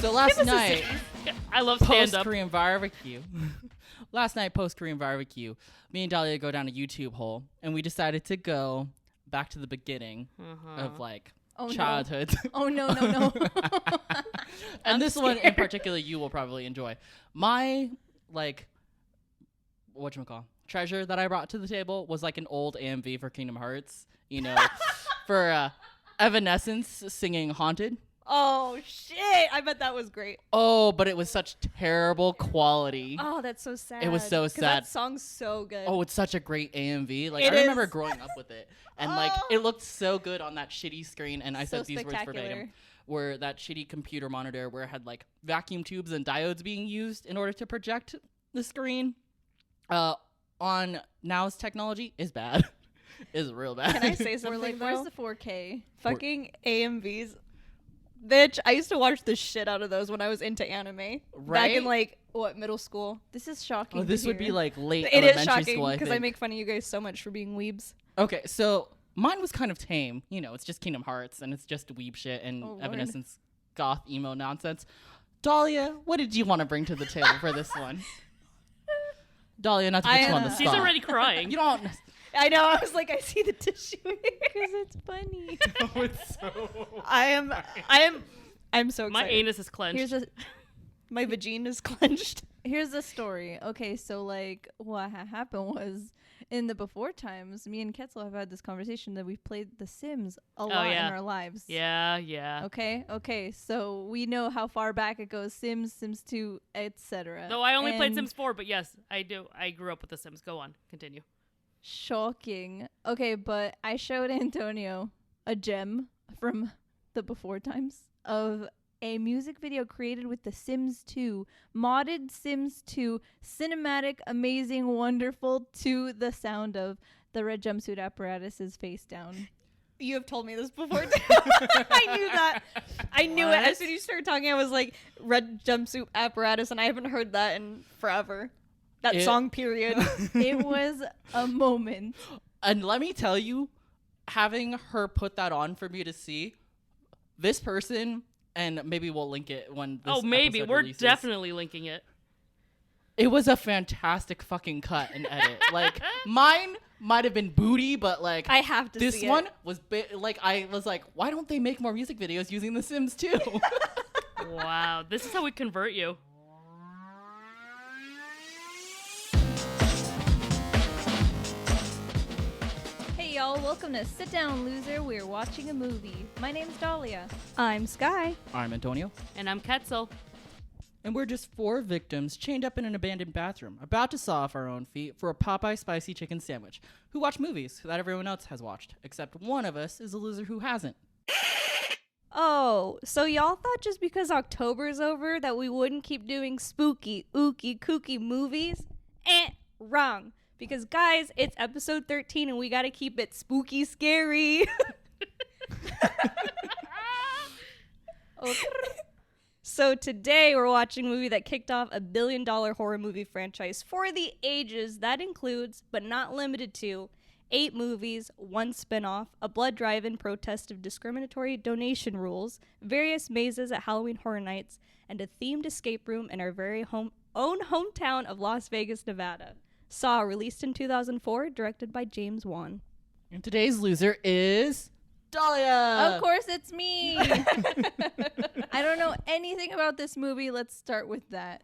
So last night, I love stand up. post-Korean barbecue. Last night, post-Korean barbecue, me and Dahlia go down a YouTube hole, and we decided to go back to the beginning of, like, childhood. No. Oh, no. And this one in particular, you will probably enjoy. My, like, whatchamacall, treasure that I brought to the table was, like, an old AMV for Kingdom Hearts, you know, for Evanescence singing Haunted. Oh, shit. I bet that was great. Oh, but it was such terrible quality. Oh, that's so sad. It was so sad. That song's so good. Oh, it's such a great AMV. Like, It I remember is. growing up with it. And, like, it looked so good on that shitty screen. And I So said these words spectacular. verbatim. Where that shitty computer monitor where it had, like, vacuum tubes and diodes being used in order to project the screen on now's technology is bad. Is real bad. Can I say something, We're like, though? where's the 4K? Fucking AMVs. Bitch, I used to watch the shit out of those when I was into anime. Back Right? in, like, what, middle school? This is shocking. Oh, this to would be, hear. like, late It is elementary shocking school, I because think. I make fun of you guys so much for being weebs. Okay, so mine was kind of tame. You know, it's just Kingdom Hearts, and it's just weeb shit and Oh, Lord. Evanescence goth emo nonsense. Dahlia, what did you want to bring to the table for this one? Dahlia, not to put you on the spot. She's already crying. You don't. I know, I was like, I see the tissue here. Because it's funny. Oh, it's so. I'm so excited. My anus is clenched. My vagina is clenched. Here's the story. Okay, so like what happened was in the before times, me and Ketzel have had this conversation that we've played The Sims a lot yeah. in our lives. Yeah. Okay. So we know how far back it goes. Sims 2, etc. No, I only played Sims 4, but yes, I do. I grew up with The Sims. Go on. Continue. Shocking. Okay, but I showed Antonio a gem from the before times of a music video created with The Sims 2, modded Sims 2, cinematic, amazing, wonderful, to the sound of the red jumpsuit apparatus's face down. You have told me this before, too. I knew that. I knew it. As soon as you started talking, I was like, red jumpsuit apparatus, and I haven't heard that in forever. That song, period. It was a moment. And let me tell you, having her put that on for me to see, this person, and maybe we'll link it when this maybe. episode We're releases. definitely linking it. It was a fantastic fucking cut and edit. Like, mine might have been booty, but, like, I have to this see one it. was, like, I was like, why don't they make more music videos using The Sims 2? Wow. This is how we convert you. Hey y'all, welcome to Sit Down Loser. We're watching a movie. My name's Dahlia. I'm Sky. I'm Antonio. And I'm Ketzel. And we're just 4 victims chained up in an abandoned bathroom, about to saw off our own feet for a Popeye spicy chicken sandwich, who watch movies that everyone else has watched, except one of us is a loser who hasn't. Oh, so y'all thought just because October's over that we wouldn't keep doing spooky, ooky, kooky movies? Wrong. Because, guys, it's episode 13 and we gotta keep it spooky scary. So today we're watching a movie that kicked off a $1 billion horror movie franchise for the ages. That includes, but not limited to, 8 movies, 1 spin-off, a blood drive in protest of discriminatory donation rules, various mazes at Halloween Horror Nights, and a themed escape room in our very own hometown of Las Vegas, Nevada. Saw, released in 2004, directed by James Wan. And today's loser is Dahlia. Of course it's me. I don't know anything about this movie. Let's start with that.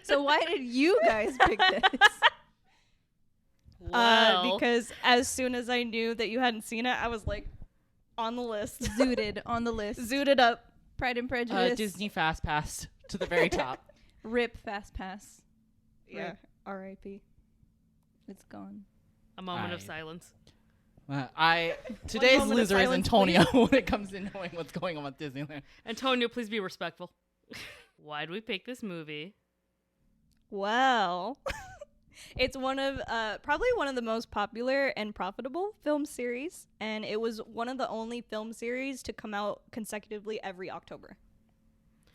So why did you guys pick this? Well, Because as soon as I knew that you hadn't seen it, I was like, on the list. Zooted on the list. Zooted up. Pride and Prejudice. Disney Fast Pass to the very top. Rip Fast Pass. Yeah. R.I.P. It's gone. a moment of I- silence. Today's moment of loser is silence, Antonio when it comes to knowing what's going on with Disneyland. Antonio, please be respectful. Why did we pick this movie? Well, it's one of probably one of the most popular and profitable film series, and it was one of the only film series to come out consecutively every October.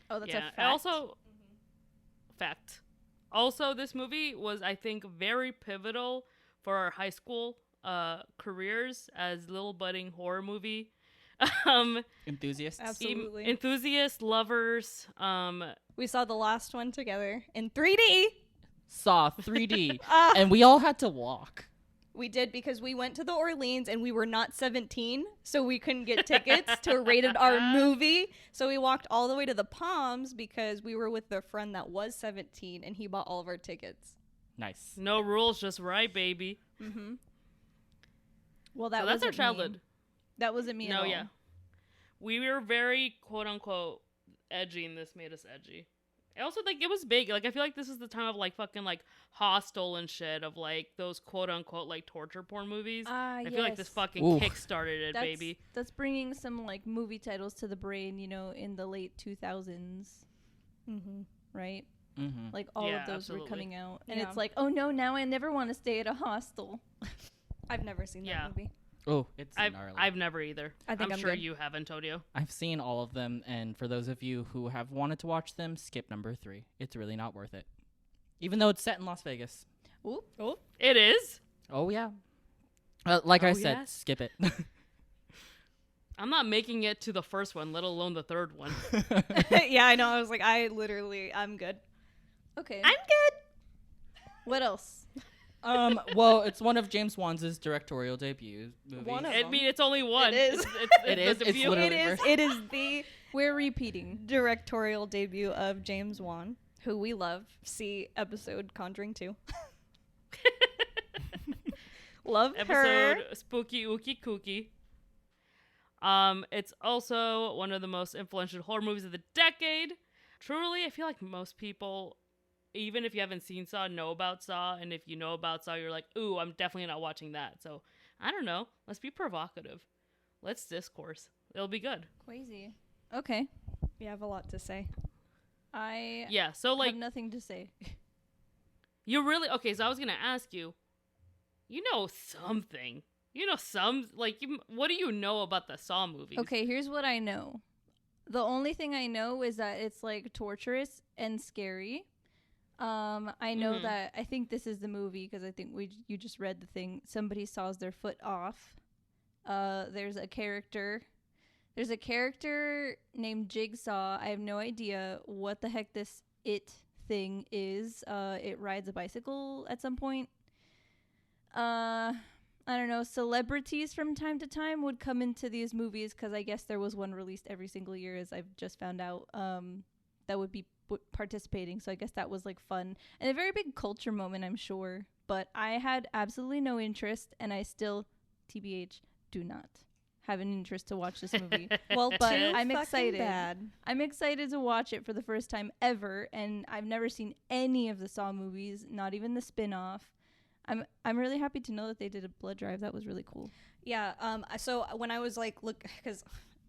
Oh, that's yeah. a fact. And also, fact. Also, this movie was, I think, very pivotal for our high school careers as little budding horror movie Enthusiasts. Absolutely. Enthusiasts, lovers. We saw the last one together in 3D. Saw 3D. Ah. And we all had to walk. We did because we went to the Orleans and we were not 17, so we couldn't get tickets to a rated R movie. So we walked all the way to the Palms because we were with a friend that was 17 and he bought all of our tickets. Nice. No rules, just right, baby. Mm-hmm. Well, that So that's our wasn't childhood. me. That wasn't me at No, all. yeah. We were very quote unquote edgy, and this made us edgy. I also think it was big. Like, I feel like this is the time of like fucking like Hostel and shit, of like those quote unquote like torture porn movies. I feel like this fucking Ooh. kick-started it, baby. That's bringing some like movie titles to the brain, you know, in the late 2000s, Mm-hmm. right? Mm-hmm. Like all Yeah, of those absolutely. were coming out, and Yeah. it's like, oh no, now I never want to stay at a hostel. I've never seen Yeah. that movie. Oh, it's gnarly. I've never either. I think I'm sure good. you have, Antonio. I've seen all of them, and for those of you who have wanted to watch them, skip number 3. It's really not worth it. Even though it's set in Las Vegas. Oh. It is? Oh, yeah. Like I Oh, said, yes? skip it. I'm not making it to the first one, let alone the third one. Yeah, I know. I was like, I'm good. Okay. I'm good. What else? Well, it's one of James Wan's directorial debut movies. One of I mean, it's only one. It is. It is. the It's debut. literally- It is the We're repeating. directorial debut of James Wan, who we love. See episode Conjuring 2. Love her. Episode Spooky Ookie Kooky. It's also one of the most influential horror movies of the decade. Truly, I feel like most people, even if you haven't seen Saw, know about Saw, and if you know about Saw, you're like, ooh, I'm definitely not watching that. So, I don't know. Let's be provocative. Let's discourse. It'll be good. Crazy. Okay. You have a lot to say. I Yeah, so like, have nothing to say. you really, okay, so I was gonna ask you, you know something. You know some, like, what do you know about the Saw movies? Okay, here's what I know. The only thing I know is that it's like torturous and scary. I know Mhm. that I think this is the movie because I think you just read the thing. Somebody saws their foot off. There's a character named Jigsaw. I have no idea what the heck this thing is. It rides a bicycle at some point. I don't know, celebrities from time to time would come into these movies because I guess there was one released every single year, as I've just found out, that would be participating. So I guess that was like fun and a very big culture moment, I'm sure. But I had absolutely no interest, and I still, TBH, do not have an interest to watch this movie. Well, But too I'm fucking excited. Bad. I'm excited to watch it for the first time ever, and I've never seen any of the Saw movies, not even the spin-off. I'm really happy to know that they did a blood drive. That was really cool. Yeah. So when I was like, look, because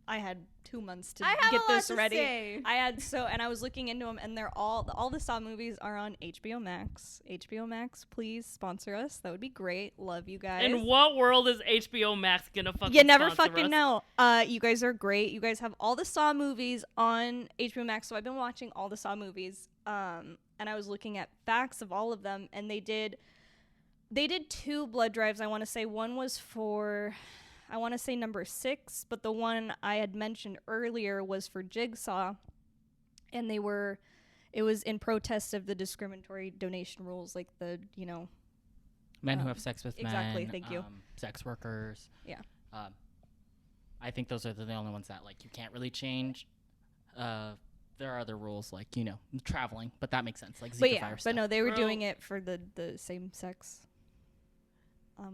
I had 2 months to I have get a lot this to ready. say. And I was looking into them, and they're all the Saw movies are on HBO Max. HBO Max, please sponsor us. That would be great. Love you guys. In what world is HBO Max gonna fucking You never sponsor fucking us? know. You guys are great. You guys have all the Saw movies on HBO Max. So I've been watching all the Saw movies. And I was looking at facts of all of them, and they did 2 blood drives. I want to say one was for, I want to say number 6, but the one I had mentioned earlier was for Jigsaw, and it was in protest of the discriminatory donation rules, like the, Men who have sex with exactly, men. thank you. Sex workers. Yeah. I think those are the only ones that like you can't really change. There are other rules like traveling, but that makes sense. Like Zika But yeah, virus. but no, they were Bro. doing it for the same sex.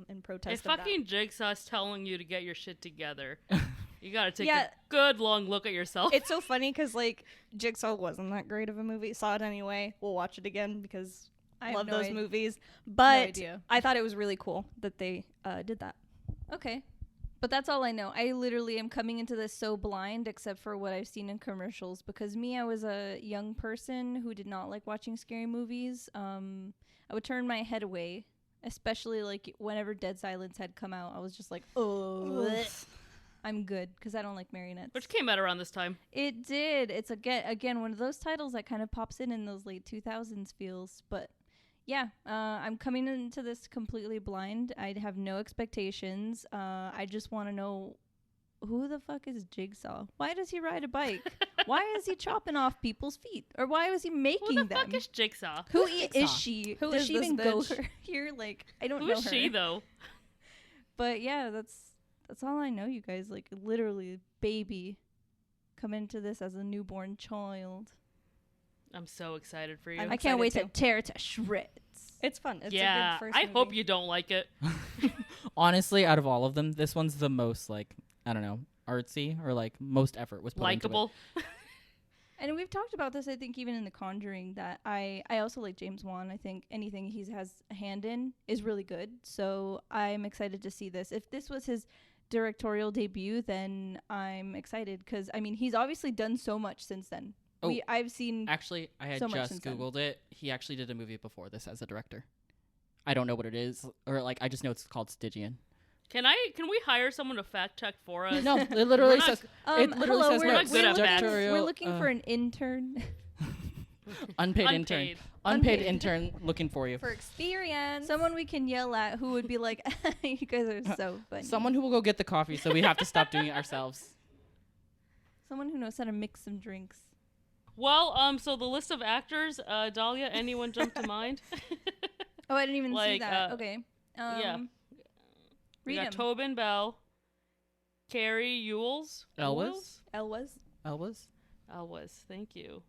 In protest If of that. fucking Jigsaw's telling you to get your shit together, you gotta take Yeah. a good long look at yourself. It's so funny because like Jigsaw wasn't that great of a movie. Saw it anyway. We'll watch it again because I I have love no those id- movies. No But idea. I thought it was really cool that they did that. Okay. But that's all I know. I literally am coming into this so blind, except for what I've seen in commercials. Because I was a young person who did not like watching scary movies. I would turn my head away, especially like whenever Dead Silence had come out. I was just like, oh, I'm good, because I don't like marionettes. Which came out around this time. It did. It's again one of those titles that kind of pops in those late 2000s feels. But yeah, I'm coming into this completely blind. I have no expectations. I just want to know who the fuck is Jigsaw? Why does he ride a bike? Why is he chopping off people's feet? Or why was he making Who the them? fuck is Jigsaw? Who Jigsaw? is she? Who Does is she this even go bitch? here? Like, I don't Who know is her. she though? But yeah, that's all I know, you guys. Like, literally, baby come into this as a newborn child. I'm so excited for you. I'm I can't wait to excited tear it to shreds. It's fun. It's yeah, a good first I hope movie. you don't like it. Honestly, out of all of them, this one's the most like, I don't know, artsy, or like most effort was put into it. Likeable. And we've talked about this, I think, even in The Conjuring, that I also like James Wan. I think anything he has a hand in is really good. So I'm excited to see this. If this was his directorial debut, then I'm excited because, I mean, he's obviously done so much since then. Oh. I've seen... Actually, I had So much just since then. Googled it. He actually did a movie before this as a director. I don't know what it is, or like I just know it's called Stygian. Can we hire someone to fact check for us? No, it literally We're not- says it literally hello, says we're no, not good at facts. directorial, we're looking for an intern. unpaid intern. Unpaid. Unpaid Unpaid. intern looking for you. For experience. Someone we can yell at who would be like, you guys are so funny. Someone who will go get the coffee, so we have to stop doing it ourselves. Someone who knows how to mix some drinks. Well, so the list of actors, Dahlia, anyone jump to mind? Oh, I didn't even see Like, that. Okay. yeah. We Read got 'em. Tobin Bell, Carrie Ewells. Elwes? Elwes. Elwes, thank you.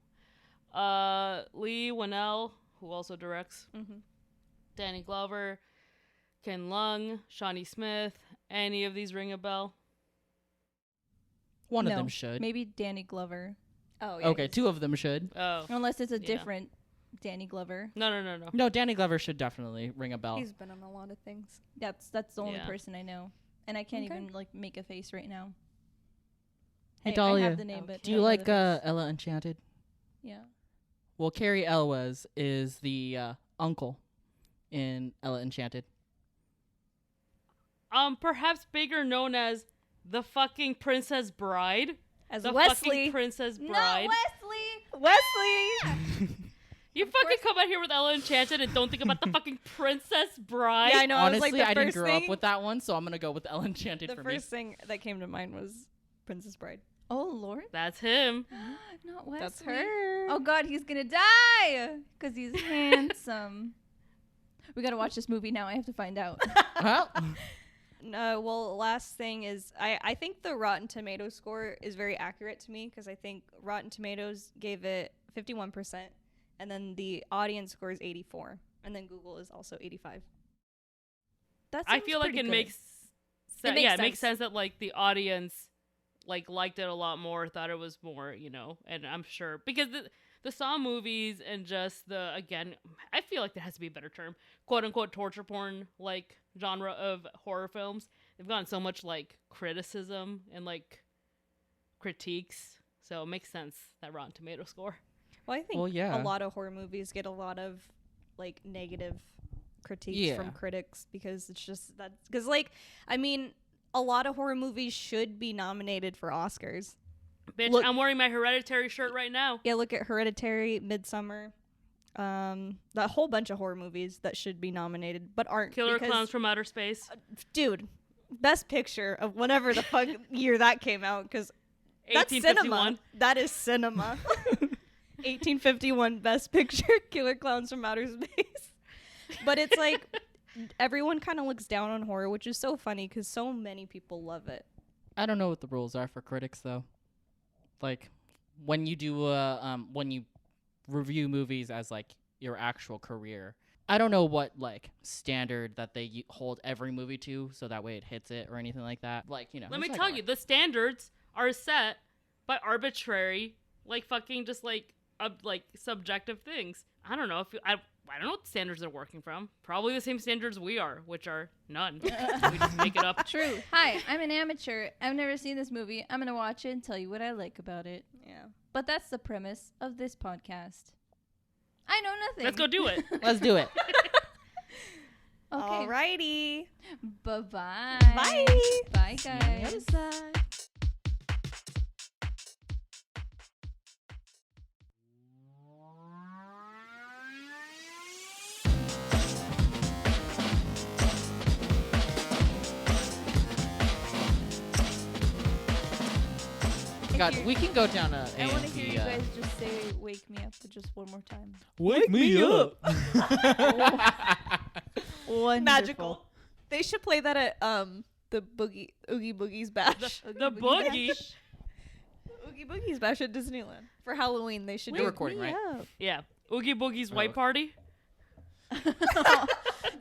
Lee Winnell, who also directs. Mm-hmm. Danny Glover, Ken Lung, Shawnee Smith. Any of these ring a bell? One No, of them should. Maybe Danny Glover. Oh, yeah. Okay, two of them should. Oh. Unless it's a Yeah. different Danny Glover. No. No, Danny Glover should definitely ring a bell. He's been on a lot of things. That's the only Yeah. person I know. And I can't Okay. even like make a face right now. Hey, I Dahlia, have the name, but Okay. do you don't know like the face. Ella Enchanted? Yeah. Well, Carrie Elwes is the uncle in Ella Enchanted. Perhaps bigger known as the fucking Princess Bride. As The Wesley. fucking Princess Bride. Wesley. You fucking come out here with Ella Enchanted and don't think about the fucking Princess Bride. Yeah, I know. Honestly, I was like, the I didn't first grow thing, up with that one, so I'm gonna go with Ella Enchanted the for first thing that came to mind was Princess Bride. Oh Lord. That's him. Not Wesley. That's her. Oh God, he's gonna die because he's handsome. We gotta watch this movie now. I have to find out. me. Well, No, well, last thing is I think the Rotten Tomatoes score is very accurate to me because I think Rotten Tomatoes gave it 51%, and then the audience score is 84, and then Google is also 85. That I seems feel like pretty it good. makes sense. It makes Yeah, it makes sense. sense that like the audience like liked it a lot more, thought it was more, and I'm sure because the Saw movies and just the, again, I feel like there has to be a better term, quote unquote torture porn like genre of horror films. They've gotten so much like criticism and like critiques, so it makes sense that Rotten Tomato score. Well, I think Well, yeah. a lot of horror movies get a lot of like negative critiques from Yeah. critics because it's just that because like I mean a lot of horror movies should be nominated for Oscars. Bitch, Look- I'm wearing my Hereditary shirt right now. Yeah, look at Hereditary, Midsummer, that whole bunch of horror movies that should be nominated but aren't. Killer because, Clowns from Outer Space. dude, best picture of whatever the fuck year that came out because that's cinema. 1851. That is cinema. 1851 best picture, Killer Clowns from Outer Space. But it's like everyone kind of looks down on horror, which is so funny because so many people love it. I don't know what the rules are for critics though. Like when you do when you review movies as like your actual career, I don't know what like standard that they hold every movie to, so that way it hits it or anything like that. Like Let me it's tell like you, the standards are set by arbitrary, like fucking just like subjective things. I don't know if I don't know what standards they're working from. Probably the same standards we are, which are none. We just make it up. True. Hi, I'm an amateur. I've never seen this movie. I'm gonna watch it and tell you what I like about it. Yeah. But that's the premise of this podcast. I know nothing. Let's go do it. Let's do it. Okay. Alrighty. Bye-bye. Bye. Bye, See you on the other guys. side. god, we can go down a I want to hear AMC, you guys just say "Wake me up" just one more time. Wake me up. Wonderful. Magical. They should play that at the Oogie Boogie's Bash. The boogie. Oogie Boogie's Bash at Disneyland for Halloween. They should They're do. recording, right? Yeah. Oogie Boogie's white Oh. party. Didn't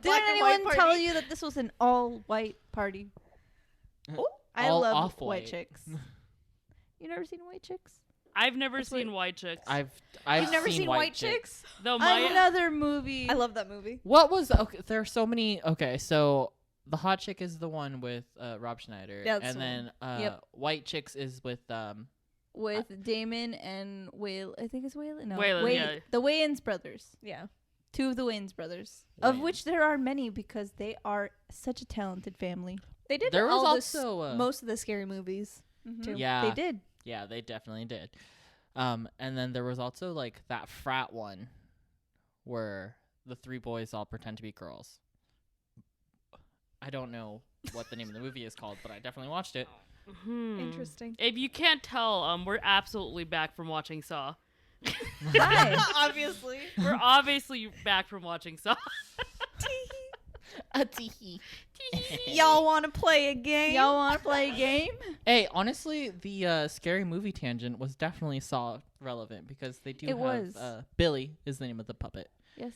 Black and white anyone tell party. you that this was an all-white party? Oh, I All love off-white. white chicks. You never seen White Chicks? I've never That's seen White Chicks. I've You've never seen White Chicks? Though my Another movie. I love that movie. What was okay? There are so many. Okay, so the hot chick is the one with Rob Schneider, Yeah, that's and the then Yep. White Chicks is with with Damon and Whale. I think it's Whalen. No, Whalen, yeah. The Wayans brothers. Yeah. Two of the Wayans brothers, of Wayans. which there are many because they are such a talented family. They did There was all also most of the scary movies. Mhm. Yeah. They did. Yeah, they definitely did. And then there was also like that frat one where the three boys all pretend to be girls. I don't know what the name of the movie is called, but I definitely watched it. Interesting. If you can't tell, we're absolutely back from watching Saw. Hi. Obviously. We're obviously back from watching Saw. Y'all want to play a game? Y'all want to play a game? Hey, honestly, the scary movie tangent was definitely Saw relevant because they do It have was. Billy is the name of the puppet. Yes.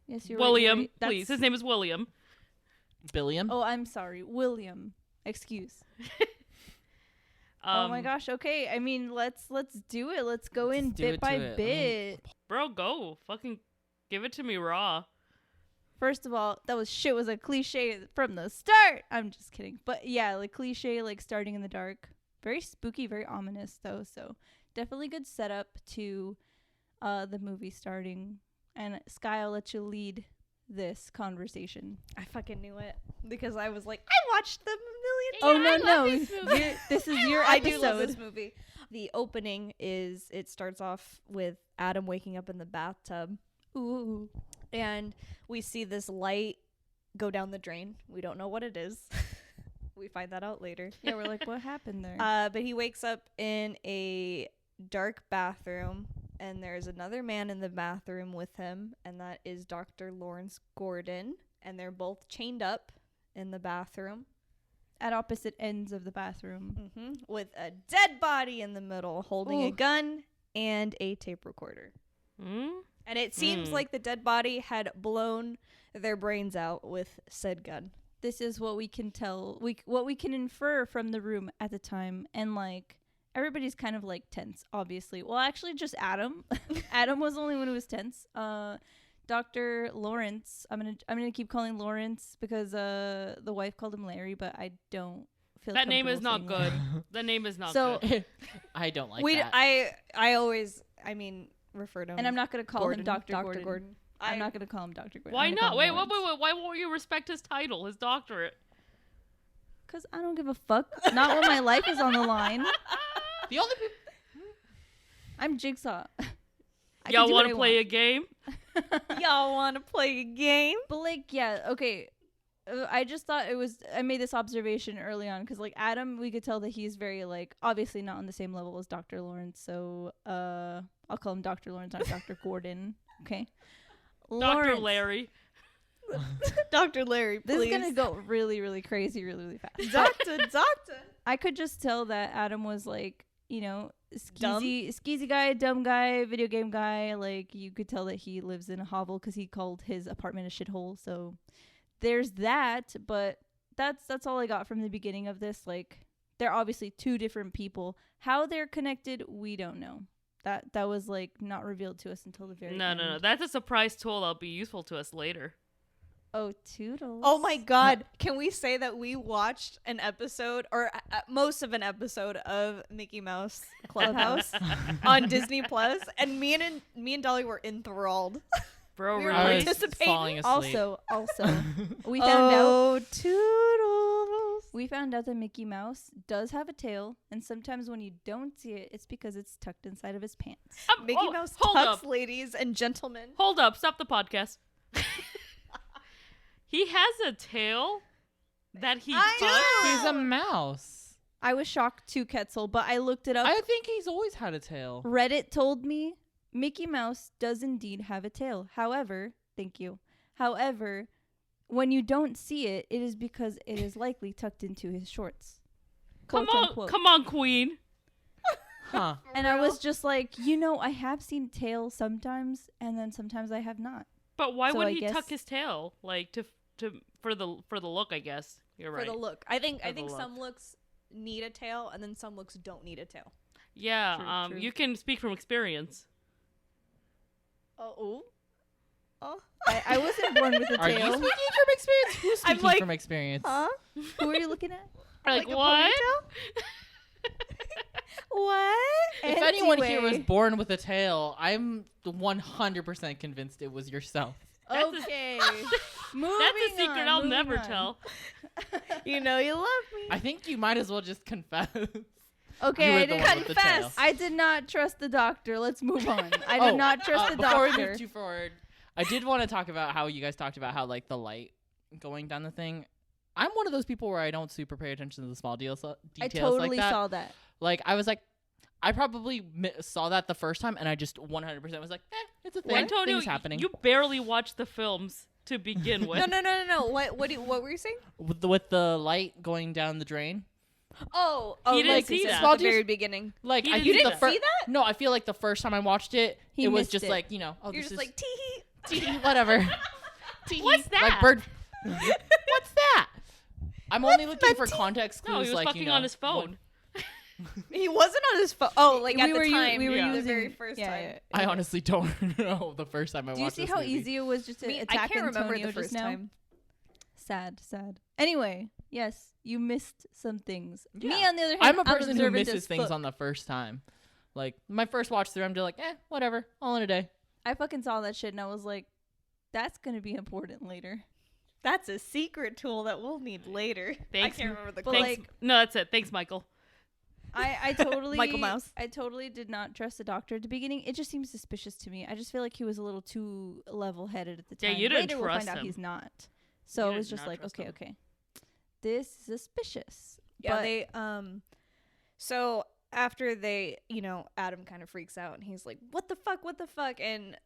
Yes, you're William, right. please. His name is William. Billiam. Oh, I'm sorry. William. Excuse. Oh my gosh. Okay. I mean, let's do it. Let's go in do bit it by to it. bit. Bro, go. Fucking give it to me raw. First of all, that was a cliche from the start. I'm just kidding. But yeah, like cliche, like starting in the dark. Very spooky, very ominous though. So definitely good setup to the movie starting. And Sky, I'll let you lead this conversation. I fucking knew it because I was like, I watched them a million times. Oh no. This is your I episode. do love this movie. The opening is it starts off with Adam waking up in the bathtub. Ooh. And we see this light go down the drain. We don't know what it is. We find that out later. Yeah, we're like, what happened there? But he wakes up in a dark bathroom, and there's another man in the bathroom with him, and that is Dr. Lawrence Gordon. And they're both chained up in the bathroom. At opposite ends of the bathroom. With a dead body in the middle, holding a Ooh. gun and a tape recorder. Hmm? And it seems like the dead body had blown their brains out with said gun. This is what we can tell. What we can infer from the room at the time, and like everybody's kind of like tense, obviously. Well, actually, just Adam. Adam was the only one who was tense. Dr. Lawrence. I'm gonna keep calling Lawrence because the wife called him Larry, but I don't feel That name is not comfortable saying good. That name is not So- good. I don't like We that. I always refer to him. And I'm not gonna call him Gordon, Dr. Gordon. I'm not gonna call him Dr. Gordon. Why not? Wait. Why won't you respect his title, his doctorate? Because I don't give a fuck. Not when my life is on the line. the only people. I'm Jigsaw. Y'all want to play a game? Y'all want to play a game? But like, yeah, okay. I just thought I made this observation early on because like Adam, we could tell that he's very like obviously not on the same level as Dr. Lawrence. So I'll call him Dr. Lawrence, not Dr. Gordon. Okay. Dr. Lawrence. Larry. Dr. Larry, please. This is gonna go really, really crazy, really, really fast. Doctor. I could just tell that Adam was like, you know, Dumb? skeezy guy, dumb guy, video game guy. Like you could tell that he lives in a hovel because he called his apartment a shithole. So there's that, but that's all I got from the beginning of this. Like they're obviously two different people. How they're connected, we don't know. That was like not revealed to us until the very end. No. That's a surprise tool that'll be useful to us later. Oh, toodles. Oh my god. Can we say that we watched an episode or most of an episode of Mickey Mouse Clubhouse on Disney Plus, and me and Dolly were enthralled. Bro, We were I really? was participating. falling asleep. Also, we found out Toodles. we found out that Mickey Mouse does have a tail, and sometimes when you don't see it, it's because it's tucked inside of his pants. Mickey Mouse hold tucks, up. ladies and gentlemen. Hold up. Stop the podcast. He has a tail that he I tucks. He's a mouse. I was shocked too, Ketzel, but I looked it up. I think he's always had a tail. Reddit told me Mickey Mouse does indeed have a tail. However, thank you. However, when you don't see it, it is because it is likely tucked into his shorts. Come Quote, on, unquote. come on, Queen. Huh. And I was just like, I have seen tail sometimes, and then sometimes I have not. But why So would I he guess- tuck his tail? Like for the look, I guess. You're right. For the look. I think For the some looks need a tail and then some looks don't need a tail. Yeah. True. You can speak from experience. Oh. I wasn't born with a Are you tail. speaking from experience? Who's I'm speaking like, from experience? Huh? Who are you looking at? Like, a what? What? If anyone here was Anyway. born with a tail, I'm 100% convinced it was yourself. That's a- Okay. That's Moving a secret on, I'll moving never on. tell. You know you love me. I think you might as well just confess. Okay, You were I the didn't one with the tail. confess. I did not trust the doctor. Let's move on. I did not trust the before we doctor. move too forward, I did want to talk about how you guys talked about how like the light going down the thing. I'm one of those people where I don't super pay attention to the small details I like totally that. saw that. Like I was like, I probably saw that the first time, and I just 100% was like, it's a thing. Antonio, Things happening. you barely watched the films to begin with. No. What were you saying? with the light going down the drain. Oh, He didn't like see since that. the very beginning. Like He I didn't think see the that. first. See that? No, I feel like the first time I watched it, He it was missed just it. like oh, You're this just is like tee. tee, whatever. Tee. What's that? Like bird. What's that? I'm only looking for context clues. No, he was like fucking you know, on his phone. He wasn't on his phone. Oh, like at we the were time. we were yeah. the using very first yeah, time. yeah. I honestly don't know the first time I Do you watched see this how movie. easy it was just to I attack can't remember Antonio the first just now? time. Sad. Anyway, yes, you missed some things. Me, Yeah. on the other hand, I'm a person who observant misses as things fuck. on the first time. Like my first watch through, I'm just like, whatever, all in a day. I fucking saw that shit and I was like, that's gonna be important later. That's a secret tool that we'll need later. Thanks. I can't remember the But, code. Thanks. No, that's it. Thanks, Michael. I totally Michael Mouse. I totally did not trust the doctor at the beginning. It just seems suspicious to me. I just feel like he was a little too level-headed at the Yeah, time. you didn't Later we'll trust find out him. he's not. So You it was did just not like, trust okay, him. okay. This is suspicious. Yeah, But they so after they, Adam kind of freaks out and he's like, what the fuck? And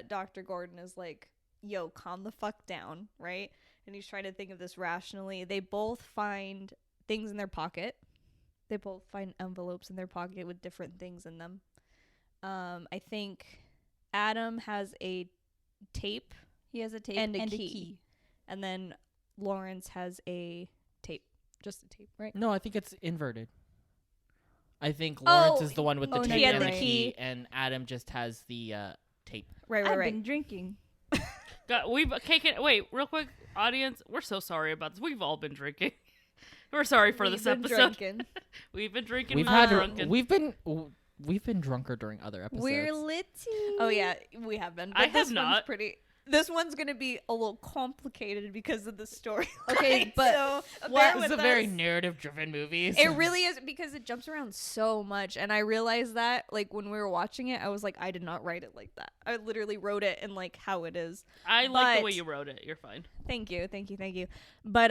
Dr. Gordon is like, yo, calm the fuck down, right? And he's trying to think of this rationally. They both find things in their pocket. They both find envelopes in their pocket with different things in them. I think Adam has a tape he has a tape and a a key. And then Lawrence has a tape. Just a tape, right? No, I think it's inverted. I think Lawrence Oh, is the one with the oh, no, tape you're and the right. key, and Adam just has the tape. Right, I've been drinking. We've taken. Wait, real quick, audience. We're so sorry about this. We've all been drinking. We're sorry for this episode. We've been drinking. We've been had drunken. we've been drunker during other episodes. We're litty. Oh yeah, we have been. But I this have one's not. pretty. This one's gonna be a little complicated because of the story. Okay, but so Well, bear it's a with very us. narrative-driven movie. It really is because it jumps around so much, and I realized that like when we were watching it, I was like, I did not write it like that. I literally wrote it in like how it is. I like the but- way you wrote it. You're fine. Thank you. But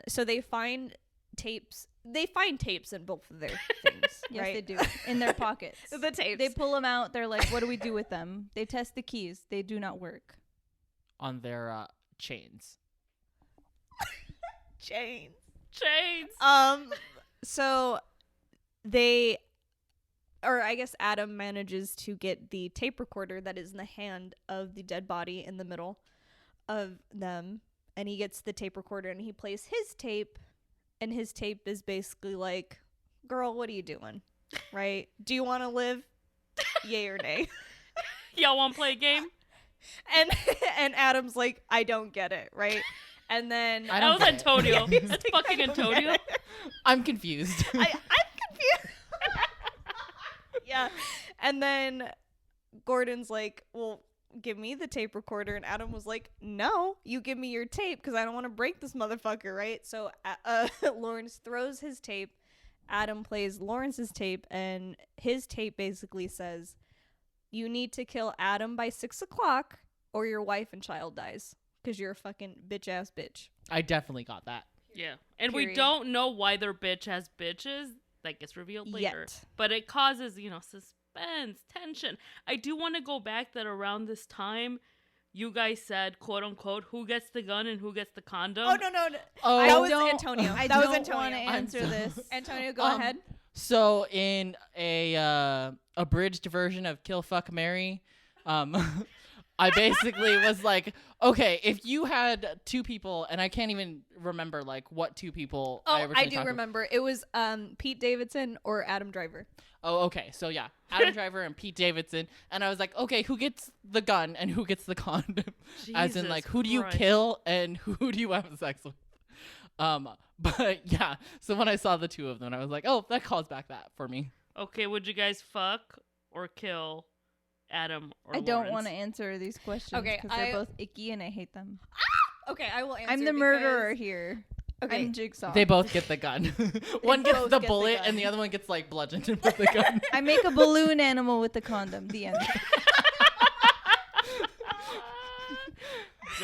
so they find tapes. They find tapes in both of their things. yes, right? they do in their pockets. The tapes. They pull them out. They're like, what do we do with them? They test the keys. They do not work. on their chains. chains. So they, or I guess Adam manages to get the tape recorder that is in the hand of the dead body in the middle of them, and he gets the tape recorder and he plays his tape, and his tape is basically like, girl, what are you doing? Right? Do you want to live? Yay or nay? Y'all want to play a game? And Adam's like, I don't get it, right? And then I That don't was get it. Antonio. Yeah, he's That's like, fucking I don't Antonio. get it. I'm confused. I'm confused. Yeah. And then Gordon's like, well, give me the tape recorder. And Adam was like, no, you give me your tape because I don't want to break this motherfucker, right? So Lawrence throws his tape. Adam plays Lawrence's tape, and his tape basically says, you need to kill Adam by 6 o'clock or your wife and child dies because you're a fucking bitch-ass bitch. I definitely got that. Yeah. And we Period. don't know why their bitch has bitches. That gets revealed later. Yet. But it causes, suspense, tension. I do want to go back that around this time, you guys said, quote unquote, who gets the gun and who gets the condom. Oh, no. Oh, That was don't- Antonio. I That was don't Antonio. want to answer this. Antonio, go Um, ahead. So in a abridged version of Kill Fuck Marry, I basically was like, okay, if you had two people, and I can't even remember like what two people. Oh, I originally do talked about. remember. It was Pete Davidson or Adam Driver. Oh, okay. So yeah, Adam Driver and Pete Davidson, and I was like, okay, who gets the gun and who gets the condom? As in, Jesus like, who do you Christ. kill and who do you have sex with? But yeah. So when I saw the two of them, I was like, oh, that calls back that for me. Okay, would you guys fuck or kill Adam or I don't Lawrence? want to answer these questions Okay, because they're both icky and I hate them. Okay, I will answer. I'm the murderer here. Okay. I'm Jigsaw. They both get the gun. One gets both the get the bullet, gun. and the other one gets like bludgeoned with the gun. I make a balloon animal with the condom. The end.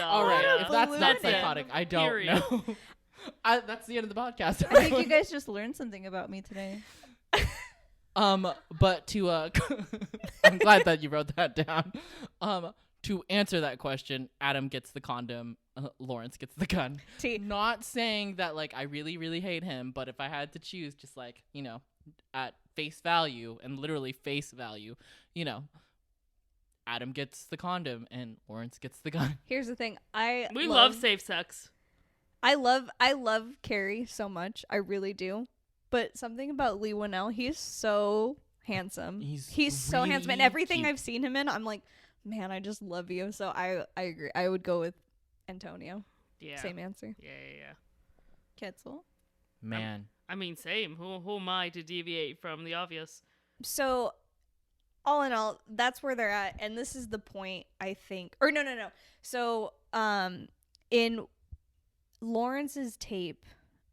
All right, if that's not That's it. psychotic, I don't Period. know. That's the end of the podcast. I think you guys just learned something about me today. But to I'm glad that you wrote that down. To answer that question, Adam gets the condom, Lawrence gets the gun. T. Not saying that like I really, really hate him, but if I had to choose, just like at face value and literally face value, Adam gets the condom and Lawrence gets the gun. Here's the thing. We love safe sex. I love Carrie so much. I really do. But something about Lee Winnell, he's so handsome. He's so handsome. And really everything cute. I've seen him in, I'm like, man, I just love you. So I agree. I would go with Antonio. Yeah. Same answer. Yeah. Ketzel. Man. I mean, same. Who am I to deviate from the obvious? So all in all, that's where they're at. And this is the point, I think. Or no. So in Lawrence's tape,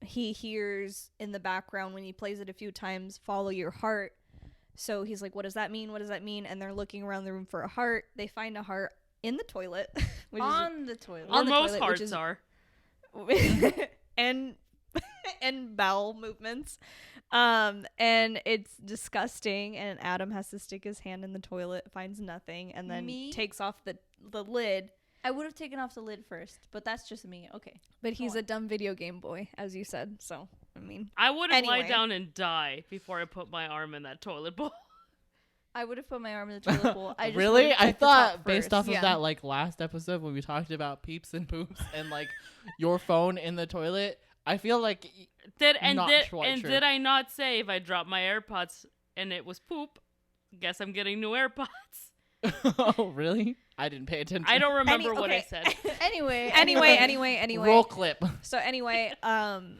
he hears in the background when he plays it a few times, follow your heart. So he's like, what does that mean? What does that mean? And they're looking around the room for a heart. They find a heart in the toilet. Which On the toilet. On Where the most toilet, hearts which is- are. and and bowel movements. And it's disgusting. And Adam has to stick his hand in the toilet, finds nothing, and then Me? takes off the lid. I would have taken off the lid first, but that's just me. Okay. But he's on. a dumb video game boy, as you said. So, I mean, I would have Anyway. lied down and die before I put my arm in that toilet bowl. I would have put my arm in the toilet bowl. I just Really? would've I picked the top thought based first. off of Yeah. that like last episode when we talked about peeps and poops and like your phone in the toilet, I feel like Did Not quite true. did I not say if I dropped my AirPods and it was poop? Guess I'm getting new AirPods. oh really? I didn't pay attention. I don't remember what I okay. said. Anyway. Roll clip. So anyway, Adam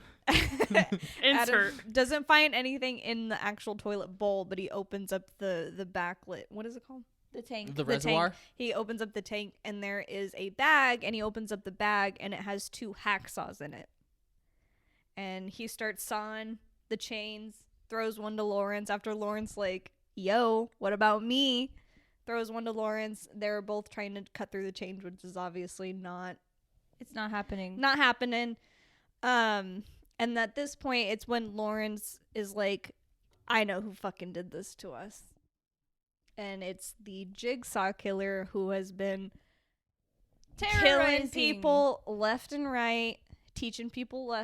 Insert. doesn't find anything in the actual toilet bowl, but he opens up the backlit. What is it called? The tank. The The reservoir. tank. He opens up the tank, and there is a bag, and he opens up the bag, and it has 2 hacksaws in it. And he starts sawing the chains, throws one to Lawrence. After Lawrence, like, yo, what about me? Throws one to Lawrence. They're both trying to cut through the chains, which is obviously not It's not happening. happening. And at this point, it's when Lawrence is like, I know who fucking did this to us. And it's the Jigsaw killer who has been killing Terrorizing. people left and right, teaching people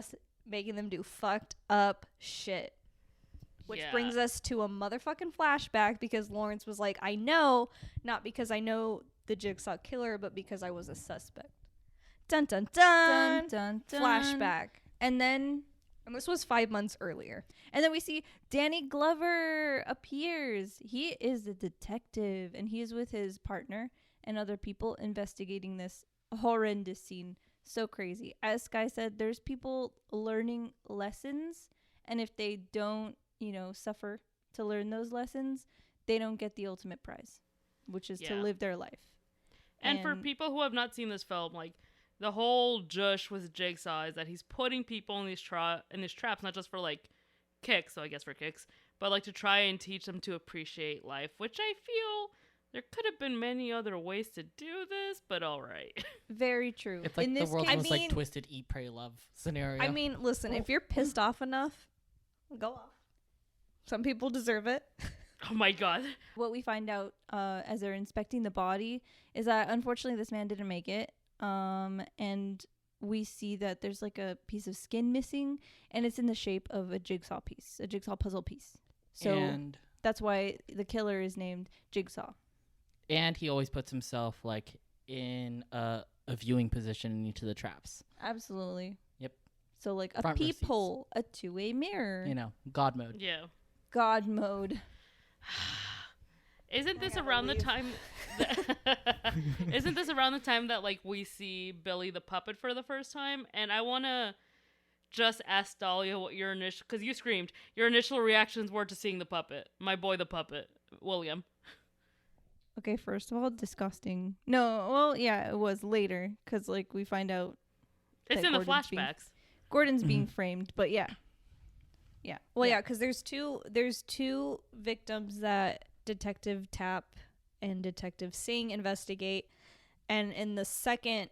making them do fucked up shit. Which Yeah. brings us to a motherfucking flashback because Lawrence was like, I know, not because I know the Jigsaw killer, but because I was a suspect. Dun dun dun. Dun, dun, dun. Flashback. And then This was 5 months earlier. we see Danny Glover appears. He is a detective and he is with his partner and other people investigating this horrendous scene. So crazy. As Sky said, there's people learning lessons, and if they don't, suffer to learn those lessons, they don't get the ultimate prize, which is to Yeah. live their life. And for people who have not seen this film, like the whole jush with Jigsaw is that he's putting people in these traps, not just for like kicks, so I guess for kicks, but like to try and teach them to appreciate life, which I feel There could have been many other ways to do this, but all right. Very true. It's like In the this world's case, most like twisted eat, pray, love scenario. I mean, listen, if you're pissed off enough, go off. Some people deserve it. Oh my god. What we find out as they're inspecting the body is that unfortunately this man didn't make it. And we see that there's like a piece of skin missing, and it's in the shape of a jigsaw puzzle piece. So and that's why the killer is named Jigsaw. he always puts himself like in a viewing position in each of the traps. Absolutely. Yep. So like a Front row seats. peephole, a two-way mirror. You know, God mode. Yeah. God mode. Isn't this around the time Isn't this around the time that like we see Billy the puppet for the first time? And I want to just ask Dahlia what your initial, because you screamed, your initial reactions were to seeing the puppet. My boy the puppet, William. Okay, first of all, disgusting. No, well, yeah, it was later because like we find out It's that in the Gordon's flashbacks. Gordon's being framed, but yeah. Well, yeah, because there's two victims that Detective Tapp and Detective Singh investigate, and in the second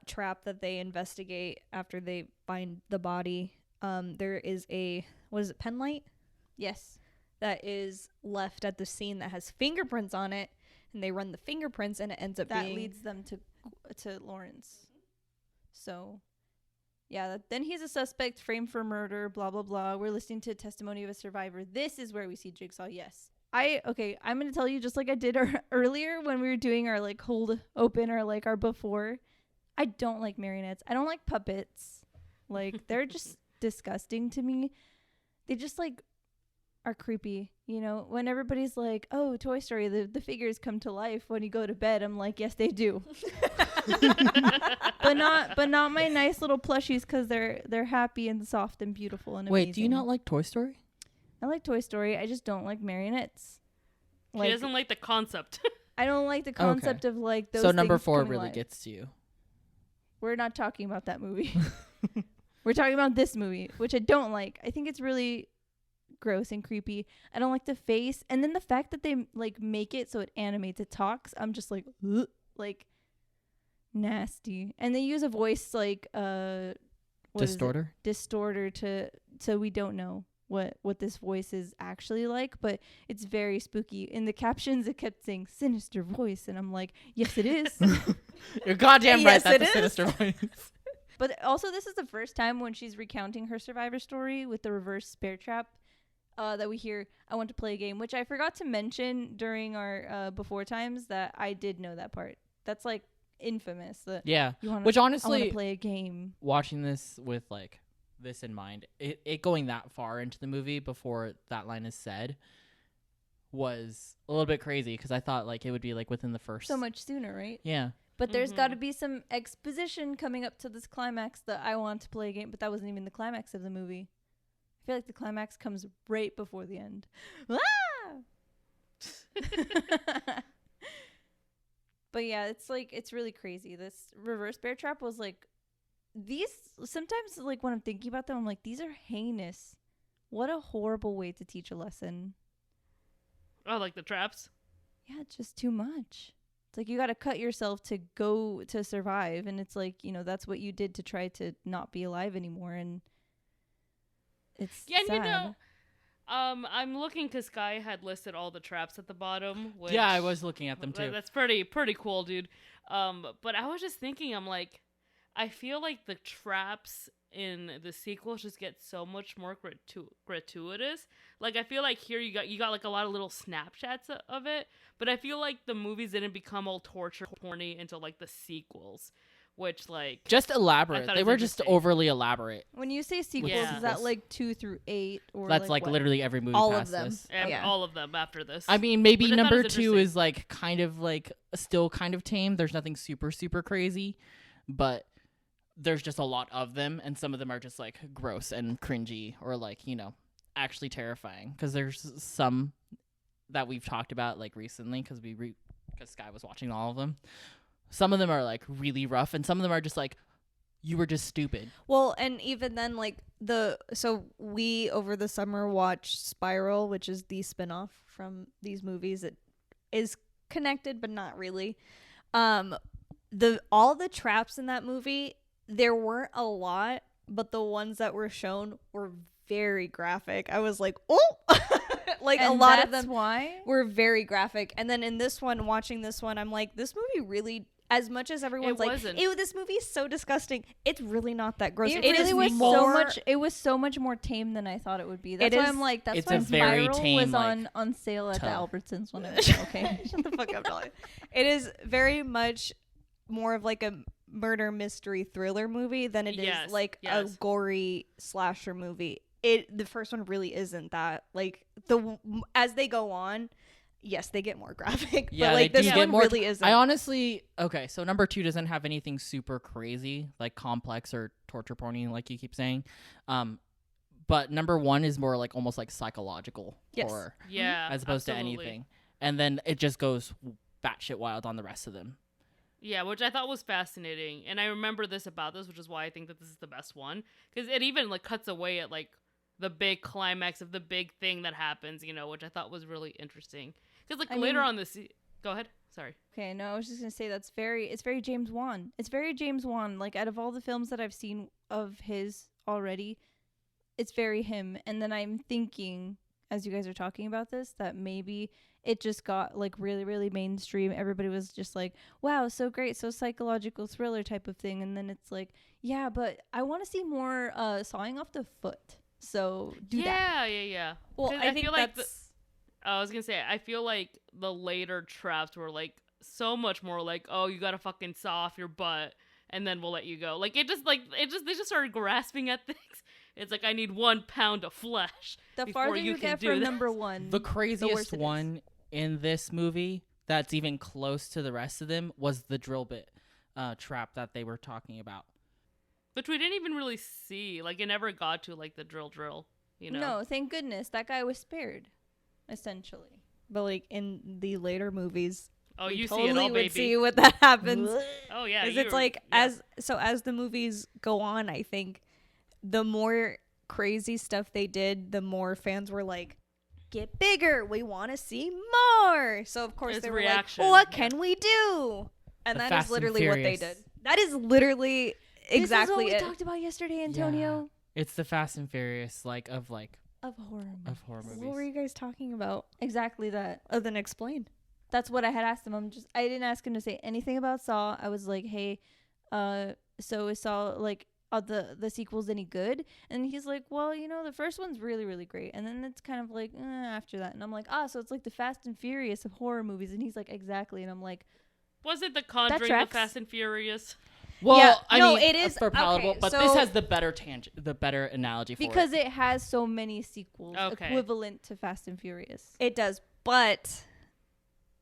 trap that they investigate after they find the body, there is a pen light? Yes. That is left at the scene that has fingerprints on it, and they run the fingerprints, and it ends up That being leads them to Lawrence. So, yeah, then he's a suspect, framed for murder, blah, blah, blah. We're listening to testimony of a survivor. This is where we see Jigsaw, yes. I'm going to tell you, just like I did earlier when we were doing our, like, hold open or, like, our before, I don't like marionettes. I don't like puppets. Like, they're just disgusting to me. They just, like, are creepy, you know, when everybody's like, oh, Toy Story, the figures come to life when you go to bed. I'm like, yes, they do. but not my nice little plushies, because they're happy and soft and beautiful and Wait, do you amazing. not like Toy Story? I like Toy Story. I just don't like marionettes. She doesn't like the concept. I don't like the concept of like those. So number things 4 coming really alive. gets to you. We're not talking about that movie. We're talking about this movie, which I don't like. I think it's really gross and creepy. I don't like the face, and then the fact that they like make it so it animates, it talks. I'm just like, ugh, like nasty. And they use a voice like distorter to, so we don't know what this voice is actually like, but it's very spooky. In the captions it kept saying sinister voice, and I'm like, yes, it is. You're goddamn right. Yes, That's it a is. sinister voice. But also, this is the first time when she's recounting her survivor story with the reverse bear trap that we hear, I want to play a game, which I forgot to mention during our before times, that I did know that part. That's like infamous. Yeah. I Which want honestly, to play a game. watching this with like this in mind, it going that far into the movie before that line is said was a little bit crazy, because I thought like it would be like within the first. So much sooner, right? Yeah. But there's got to be some exposition coming up to this climax that I want to play a game, but that wasn't even the climax of the movie. I feel like the climax comes right before the end. Ah! But yeah, it's really crazy. This reverse bear trap was like, these, sometimes like when I'm thinking about them, I'm like, these are heinous. What a horrible way to teach a lesson. Oh, like the traps? Yeah, it's just too much. It's like you got to cut yourself to go to survive, and it's like, you know, that's what you did to try to not be alive anymore, and it's Yeah, and sad. you know, I'm looking because Sky had listed all the traps at the bottom. Which, Yeah, I was looking at them too. That's pretty cool, dude. But I was just thinking, I'm like, I feel like the traps in the sequels just get so much more gratuitous. Like, I feel like here you got like a lot of little Snapchats of it, but I feel like the movies didn't become all torture horny until like the sequels, which like Just elaborate. I thought They it were was just interesting. overly elaborate. When you say sequels, Yeah. is that like 2 through 8, or That's like what? literally every movie All past of them. this. Yeah. all of them after this. I mean, maybe Which I thought number was 2 interesting. is like kind of like still kind of tame. There's nothing super, super crazy, but there's just a lot of them, and some of them are just like gross and cringy, or like, you know, actually terrifying. Because there's some that we've talked about like recently, because because Sky was watching all of them. Some of them are like really rough, and some of them are just like, you were just stupid. Well, and even then, like so we over the summer watched Spiral, which is the spinoff from these movies. It is connected, but not really. All the traps in that movie, there weren't a lot, but the ones that were shown were very graphic. I was like, oh, like And a lot of that's them why. were very graphic. And then in this one, watching this one, I'm like, this movie really, as much as everyone's like, wasn't. ew, this movie is so disgusting, it's really not that gross. It It really is was more, so much. It was so much more tame than I thought it would be. That's It why is- I'm like. That's it's why a very Spiral tame, was like, on sale at the tub. Albertsons when I was there, okay. Shut the fuck up, Dolly. It is very much more of like a murder mystery thriller movie than it is Yes, like a yes. gory slasher movie. The first one really isn't that. Like as they go on, yes, they get more graphic. Yeah, but like they this do one get more. really isn't. I honestly, okay, so number 2 doesn't have anything super crazy, like complex or torture porny, like you keep saying. But number 1 is more like almost like psychological Yes. horror Yeah, as opposed absolutely. to anything. And then it just goes batshit wild on the rest of them. Yeah, which I thought was fascinating, and I remember this about this, which is why I think that this is the best one, because it even like cuts away at like the big climax of the big thing that happens, you know, which I thought was really interesting. Because like I later mean- on this, go ahead. Sorry. Okay, no, I was just gonna say it's very James Wan. It's very James Wan. Like out of all the films that I've seen of his already, it's very him. And then I'm thinking, as you guys are talking about this, that maybe it just got like really, really mainstream. Everybody was just like, wow, so great, so psychological thriller type of thing. And then it's like, yeah, but I want to see more sawing off the foot. So do that. Yeah. well, 'Cause I think feel like that's I was gonna say, I feel like the later traps were like so much more like, oh, you gotta fucking saw off your butt and then we'll let you go. Like they just started grasping at things. It's like, I need 1 pound of flesh. The before farther you you can get do from this. number 1, The worse craziest it is. one in this movie that's even close to the rest of them was the drill bit trap that they were talking about. Which we didn't even really see. Like it never got to like the drill, you know? No, thank goodness that guy was spared, essentially. but like in the later movies, Oh, we you totally see it all, would baby. see what that happens. Oh yeah. Because you it's were- like yeah. as the movies go on, I think the more crazy stuff they did, the more fans were like, get bigger, we want to see more. So of course It's they were reaction, like, what yeah. can we do? And The that Fast is and literally what they Furious. did. That is literally exactly this is what it. we talked about yesterday, Antonio. It's the Fast and Furious Of horror. of horror movies. What were you guys talking about? Exactly that. Oh, then explain. That's what I had asked him. I didn't ask him to say anything about Saw. I was like, hey, so is Saw like the sequel's any good? And he's like, well, you know, the first one's really, really great, and then it's kind of like after that. And I'm like, so it's like the Fast and Furious of horror movies. And he's like, exactly. And I'm like, Was it the Conjuring, the tracks. Fast and Furious? Well, Yeah, I no, mean, it is- for palatable, okay, but so- this has the better analogy for because it. it has so many sequels Okay. equivalent to Fast and Furious. It does, but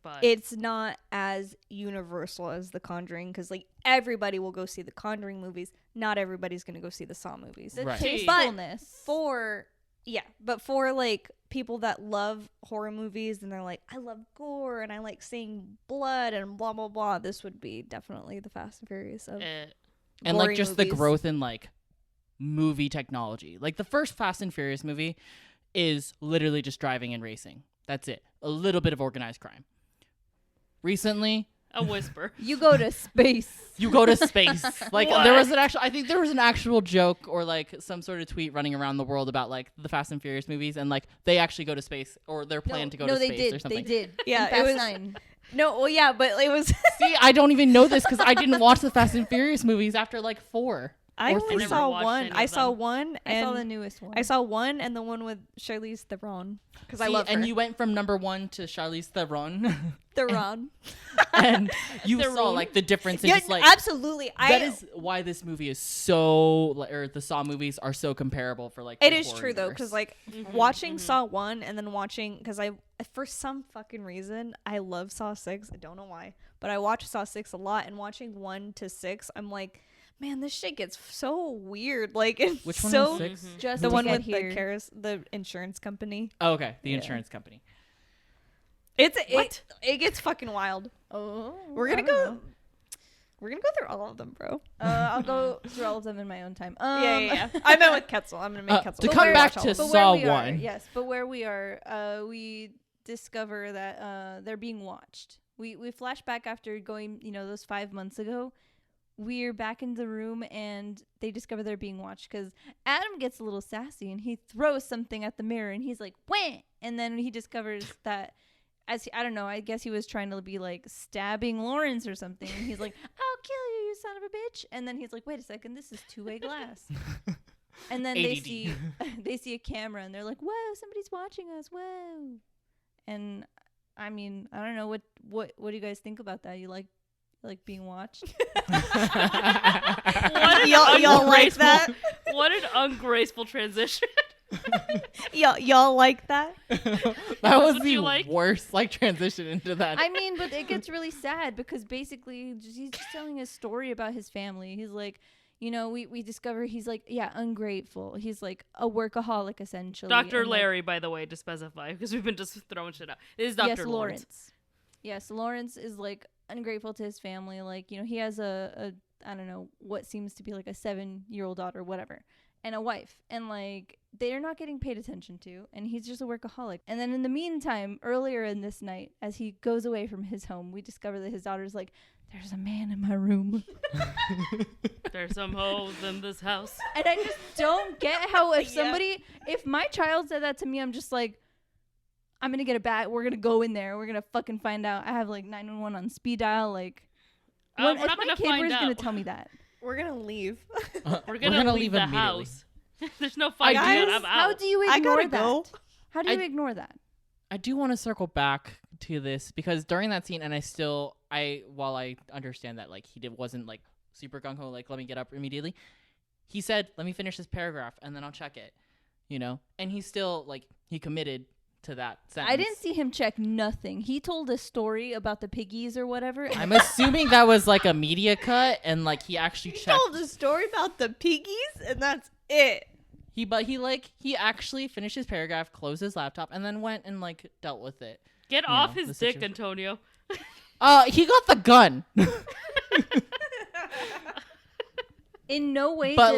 But it's not as universal as The Conjuring, because like everybody will go see the Conjuring movies. Not everybody's gonna go see the Saw movies. The Right. tastefulness. But for like people that love horror movies and they're like, I love gore and I like seeing blood and blah blah blah, this would be definitely the Fast and Furious of And like gory just the movies. growth in like movie technology. Like the first Fast and Furious movie is literally just driving and racing. That's it. A little bit of organized crime. Recently, a whisper. You go to space. you go to space. Like What? there was I think there was an actual joke or like some sort of tweet running around the world about like the Fast and Furious movies, and like they actually go to space, or they're planning to go to they space did. or something. They did. Yeah, In it Fast was- 9. No, well yeah, but it was See, I don't even know this because I didn't watch the Fast and Furious movies after like 4. I or only three. saw watched one. any I of saw them. one I and saw the newest one. I saw one and the one with Charlize Theron because I See, love her. and you went from number 1 to Charlize Theron, Theron. and you saw Theron? like the difference in Yeah, just like absolutely. that is why this movie is so or the Saw movies are so comparable for like It the is horror true though, universe. because like watching Saw 1 and then watching, because I for some fucking reason I love Saw 6. I don't know why, but I watch Saw 6 a lot, and watching 1 to 6, I'm like, man, this shit gets so weird. Like it's Which one so was 6? Just the to one get with here. the insurance company. Oh, okay, the Yeah. insurance company. It gets fucking wild. Oh, We're I gonna don't go. know. We're gonna go through all of them, bro. I'll go through all of them in my own time. Yeah. I met with Ketzel. I'm gonna make Ketzel. to But come we're back watch all to of them. But where Saw we are, 1. yes, but where we are, we discover that they're being watched We flash back after going, those 5 months ago. We're back in the room and they discover they're being watched because Adam gets a little sassy and he throws something at the mirror and he's like, "Wah!" And then he discovers that I don't know, I guess he was trying to be like stabbing Lawrence or something. And he's like, "I'll kill you, you son of a bitch." And then he's like, "Wait a second, this is two-way glass." And then they see a camera and they're like, "Whoa, somebody's watching us, whoa." And I mean, I don't know, what do you guys think about that? You like being watched? Y'all like that? What an ungraceful transition. Y'all like that? That was the worst transition into that. I mean, but it gets really sad because basically he's just telling a story about his family. He's like, we discover he's like, ungrateful. He's like a workaholic essentially. Dr. Larry, by the way, to specify, because we've been just throwing shit out. It is Dr. Lawrence. Yes, Lawrence is like ungrateful to his family. Like, he has a I don't know, what seems to be like a 7-year-old daughter, whatever, and a wife. And like, they're not getting paid attention to, and he's just a workaholic. And then in the meantime, earlier in this night, as he goes away from his home, we discover that his daughter's like, "There's a man in my room." There's some hoes in this house. And I just don't get how if my child said that to me, I'm just like, I'm going to get a bat. We're going to go in there. We're going to fucking find out. I have like 911 on speed dial. Like, we're not going to find out. Going to tell me that. We're gonna leave. We're gonna leave the house. There's no fight. Guys, I'm out. How do you ignore that? Go. How do you ignore that? I do want to circle back to this because during that scene, and while I understand that he wasn't super gung ho, let me get up immediately. He said, "Let me finish this paragraph and then I'll check it," and he's still he committed to that sentence. I didn't see him check nothing. He told a story about the piggies or whatever. I'm assuming that was a media cut and he actually checked. He told a story about the piggies and that's it. He actually finished his paragraph, closed his laptop, and then went and dealt with it. Get off his dick, Antonio. He got the gun. In no way but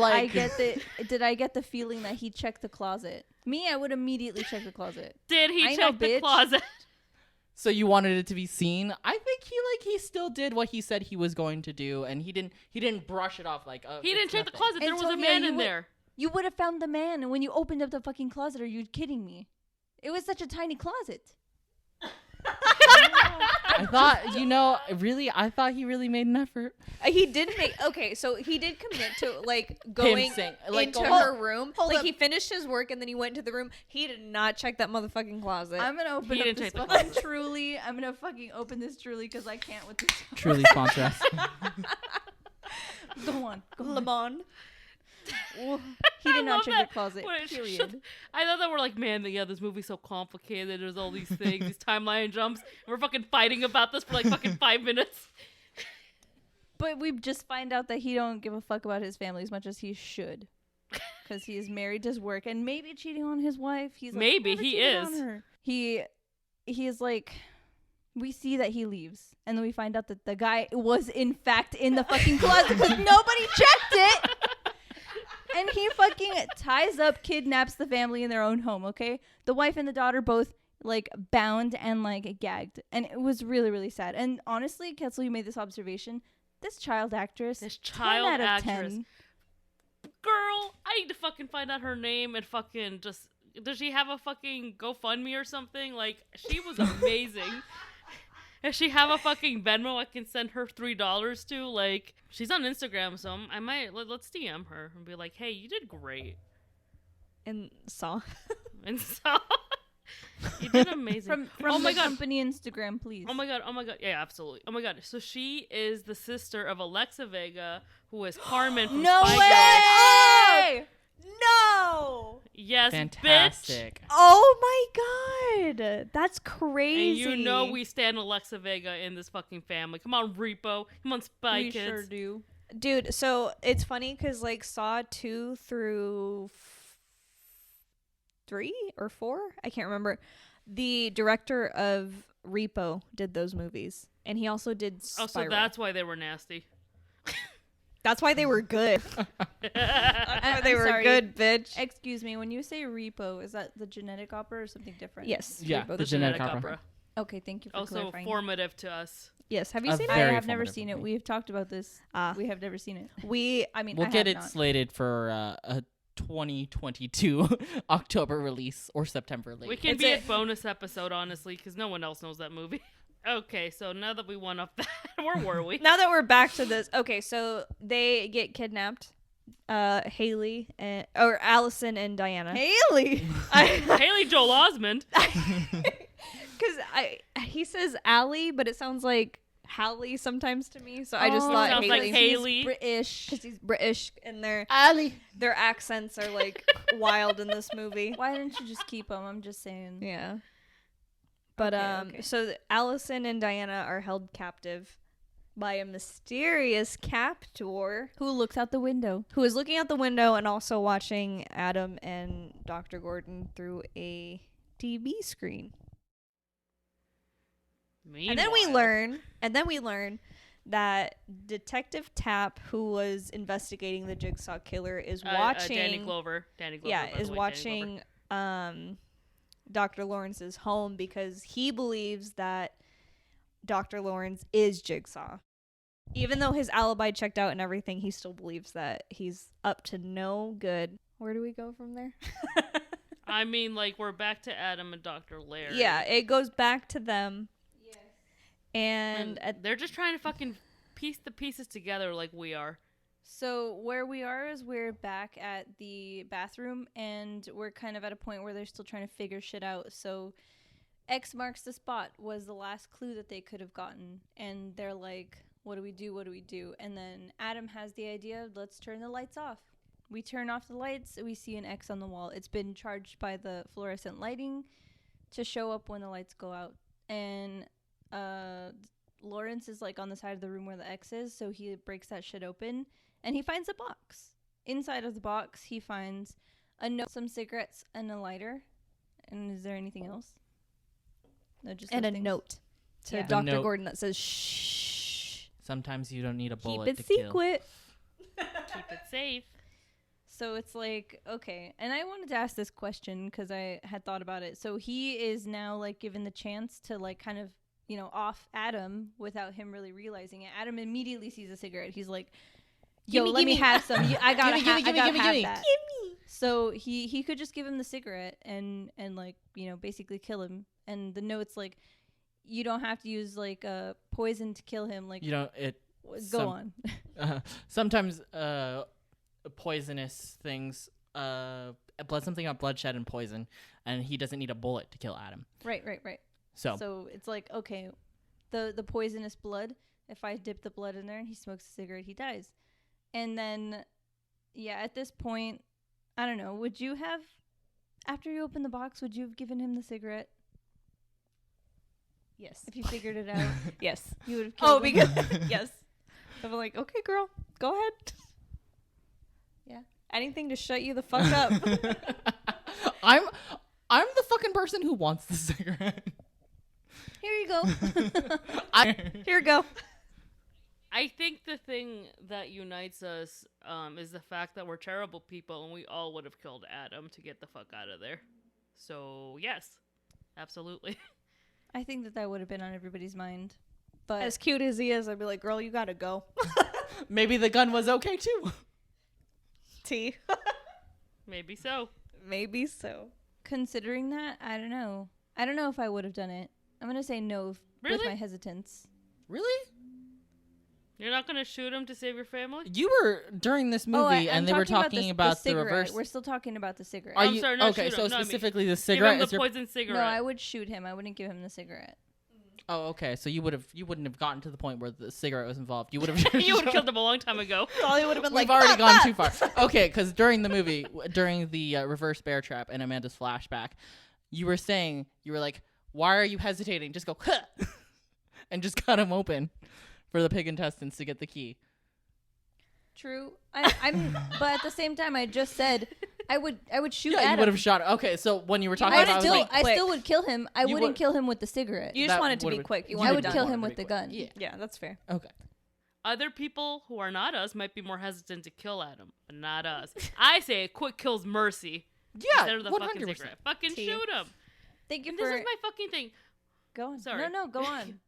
did I get the feeling that he checked the closet. Me, I would immediately check the closet. Did he check the closet? So you wanted it to be seen? I think he still did what he said he was going to do, and he didn't brush it off he didn't check the closet. There was a man in there. You would have found the man, and when you opened up the fucking closet, are you kidding me? It was such a tiny closet. I thought, I thought he really made an effort. He did so he did commit to going into her room. He finished his work and then he went into the room. He did not check that motherfucking closet. I'm gonna open up this fucking Truly. I'm gonna fucking open this Truly because I can't with this. Truly sponsor us. Go on. Le Bon. He did not check the closet. Period. I thought that we're man, this movie's so complicated. There's all these things, these timeline jumps. And we're fucking fighting about this for fucking 5 minutes. But we just find out that he don't give a fuck about his family as much as he should, because he is married to his work and maybe cheating on his wife. He's maybe he is. He is we see that he leaves, and then we find out that the guy was in fact in the fucking closet because nobody checked it. And he fucking ties up, kidnaps the family in their own home, okay? The wife and the daughter both, bound and, gagged. And it was really, really sad. And honestly, Ketzel, you made this observation. This child actress, 10 out of 10. Girl, I need to fucking find out her name and fucking just... Does she have a fucking GoFundMe or something? She was amazing. If she have a fucking Venmo, I can send her $3 to. She's on Instagram, so I might let's DM her and be like, "Hey, you did great." And Saw. You did amazing. From the company Instagram, please. Oh my god. Yeah, absolutely. Oh my god. So she is the sister of Alexa Vega, who is Carmen from No Spy way! Girls. No! Yes, fantastic. Bitch. Oh my god. That's crazy. And we stand Alexa Vega in this fucking family. Come on, Repo. Come on, Spy we Kids. Sure do. Dude, so it's funny because Saw 2 through 3 or 4, I can't remember. The director of Repo did those movies, and he also did Spiral. Oh, so that's why they were nasty. That's why they were good. They were sorry. good, bitch. Excuse me, when you say Repo, is that the genetic opera or something different? Yes. Yeah, Repo, the genetic opera. Okay, thank you for Also clarifying. formative to us. Yes. Have you A seen it? I very have never formative seen it. movie. We've talked about this. Ah. We have never seen it. I mean, We'll I get have it not. slated for a 2022 October release or September release. We can It's be a- a bonus episode, honestly, because no one else knows that movie. Okay, so now that we went off that, where were we? now that we're back to this, okay, so they get kidnapped. Haley or Allison and Diana. Haley. Haley Joel Osment. Because he says Allie, but it sounds like Hallie sometimes to me. So I just thought sounds like Haley. Haley. British. Because he's British and their Ali. accents are like wild in this movie. Why didn't you just keep them? I'm just saying. Yeah. But Okay. so Allison and Diana are held captive by a mysterious captor Who looks out the window? who is looking out the window and also watching Adam and Dr. Gordon through a TV screen. And then we learn that Detective Tapp, who was investigating the Jigsaw killer, is watching Danny Glover. Danny Glover. yeah, by the is way, Danny Glover. watching Dr. Lawrence's home because he believes that Dr. Lawrence is Jigsaw. Even though his alibi checked out and everything, he still believes that he's up to no good. Where do we go from there? I mean, like, we're back to Adam and Dr. Larry. Yeah, it goes back to them. Yes. And they're just trying to fucking piece the pieces together like we are. So where we are is we're back at the bathroom, and we're kind of at a point where they're still trying to figure shit out. So X marks the spot was the last clue that they could have gotten, and they're like, what do we do? What do we do? And then Adam has the idea, let's turn the lights off. We turn off the lights, we see an X on the wall. It's been charged by the fluorescent lighting to show up when the lights go out. And Lawrence is like on the side of the room where the X is, so he breaks that shit open and he finds a box. Inside of the box, he finds a note, some cigarettes, and a lighter. And is there anything else? No, just and those a things. note to Yeah. A Dr. note. Gordon that says shh. Sometimes you don't need a Keep bullet it to kill. secret. Keep it safe. So it's like, okay. And I wanted to ask this question because I had thought about it. So he is now like given the chance to like kind of, you know, off Adam without him really realizing it. Adam immediately sees a cigarette. He's like, yo, Gimme, let me gimme. have some. I gotta Gimme, have, gimme, I gotta gimme, have gimme. that. So he could just give him the cigarette and like, you know, basically kill him. And the note's like, you don't have to use like poison to kill him. Like, You know, go on. sometimes poisonous things, something about bloodshed and poison, and he doesn't need a bullet to kill Adam. Right. So it's like, okay, the poisonous blood, if I dip the blood in there and he smokes a cigarette, he dies. And then, yeah, at this point, I don't know, would you have, after you open the box, would you have given him the cigarette Yes. if you figured it out? Yes. You would have killed him. because yes. I'm like, okay, girl, go ahead. Yeah. Anything to shut you the fuck up. I'm the fucking person who wants the cigarette. Here you go. Here we go. I think the thing that unites us is the fact that we're terrible people and we all would have killed Adam to get the fuck out of there. So, yes, absolutely. I think that would have been on everybody's mind. But As cute as he is, I'd be like, girl, you gotta go. Maybe the gun was okay too. T. Maybe so. Maybe so. considering that, I don't know. I don't know if I would have done it. I'm going to say no with Really? my hesitance. Really? You're not gonna shoot him to save your family? You were during this movie, and they were talking about the cigarette. reverse. We're still talking about the cigarette. Are I'm you sorry, not okay? shoot So him. No, I mean, specifically, the Give cigarette him is the your. poison cigarette. No, I would shoot him. I wouldn't give him the cigarette. Oh, okay. So you wouldn't have gotten to the point where the cigarette was involved. You would have. you would have killed him a long time ago. Probably would have been We've like, already "Bah, gone bah." too far. Okay, because during the movie, during the reverse bear trap and Amanda's flashback, you were saying, you were like, why are you hesitating? Just go, huh, and just cut him open for the pig intestines to get the key. True. I'm but at the same time, I just said I would shoot Yeah, at you him. would have shot. Okay, so when you were talking might about, have I was like, I quick. still would kill him. I You wouldn't would- kill him with the cigarette. You just That want it to be would've- quick. You you want I it would done. kill want him it to with be the quick. gun. Yeah. Yeah, that's fair. Okay. Other people who are not us might be more hesitant to kill Adam, but not us. I say a quick kill's mercy. Yeah, Instead of the fucking 100%. cigarette. Fucking Tea. shoot him. Thank you And for this is my fucking thing. Go on. Sorry. No, go on.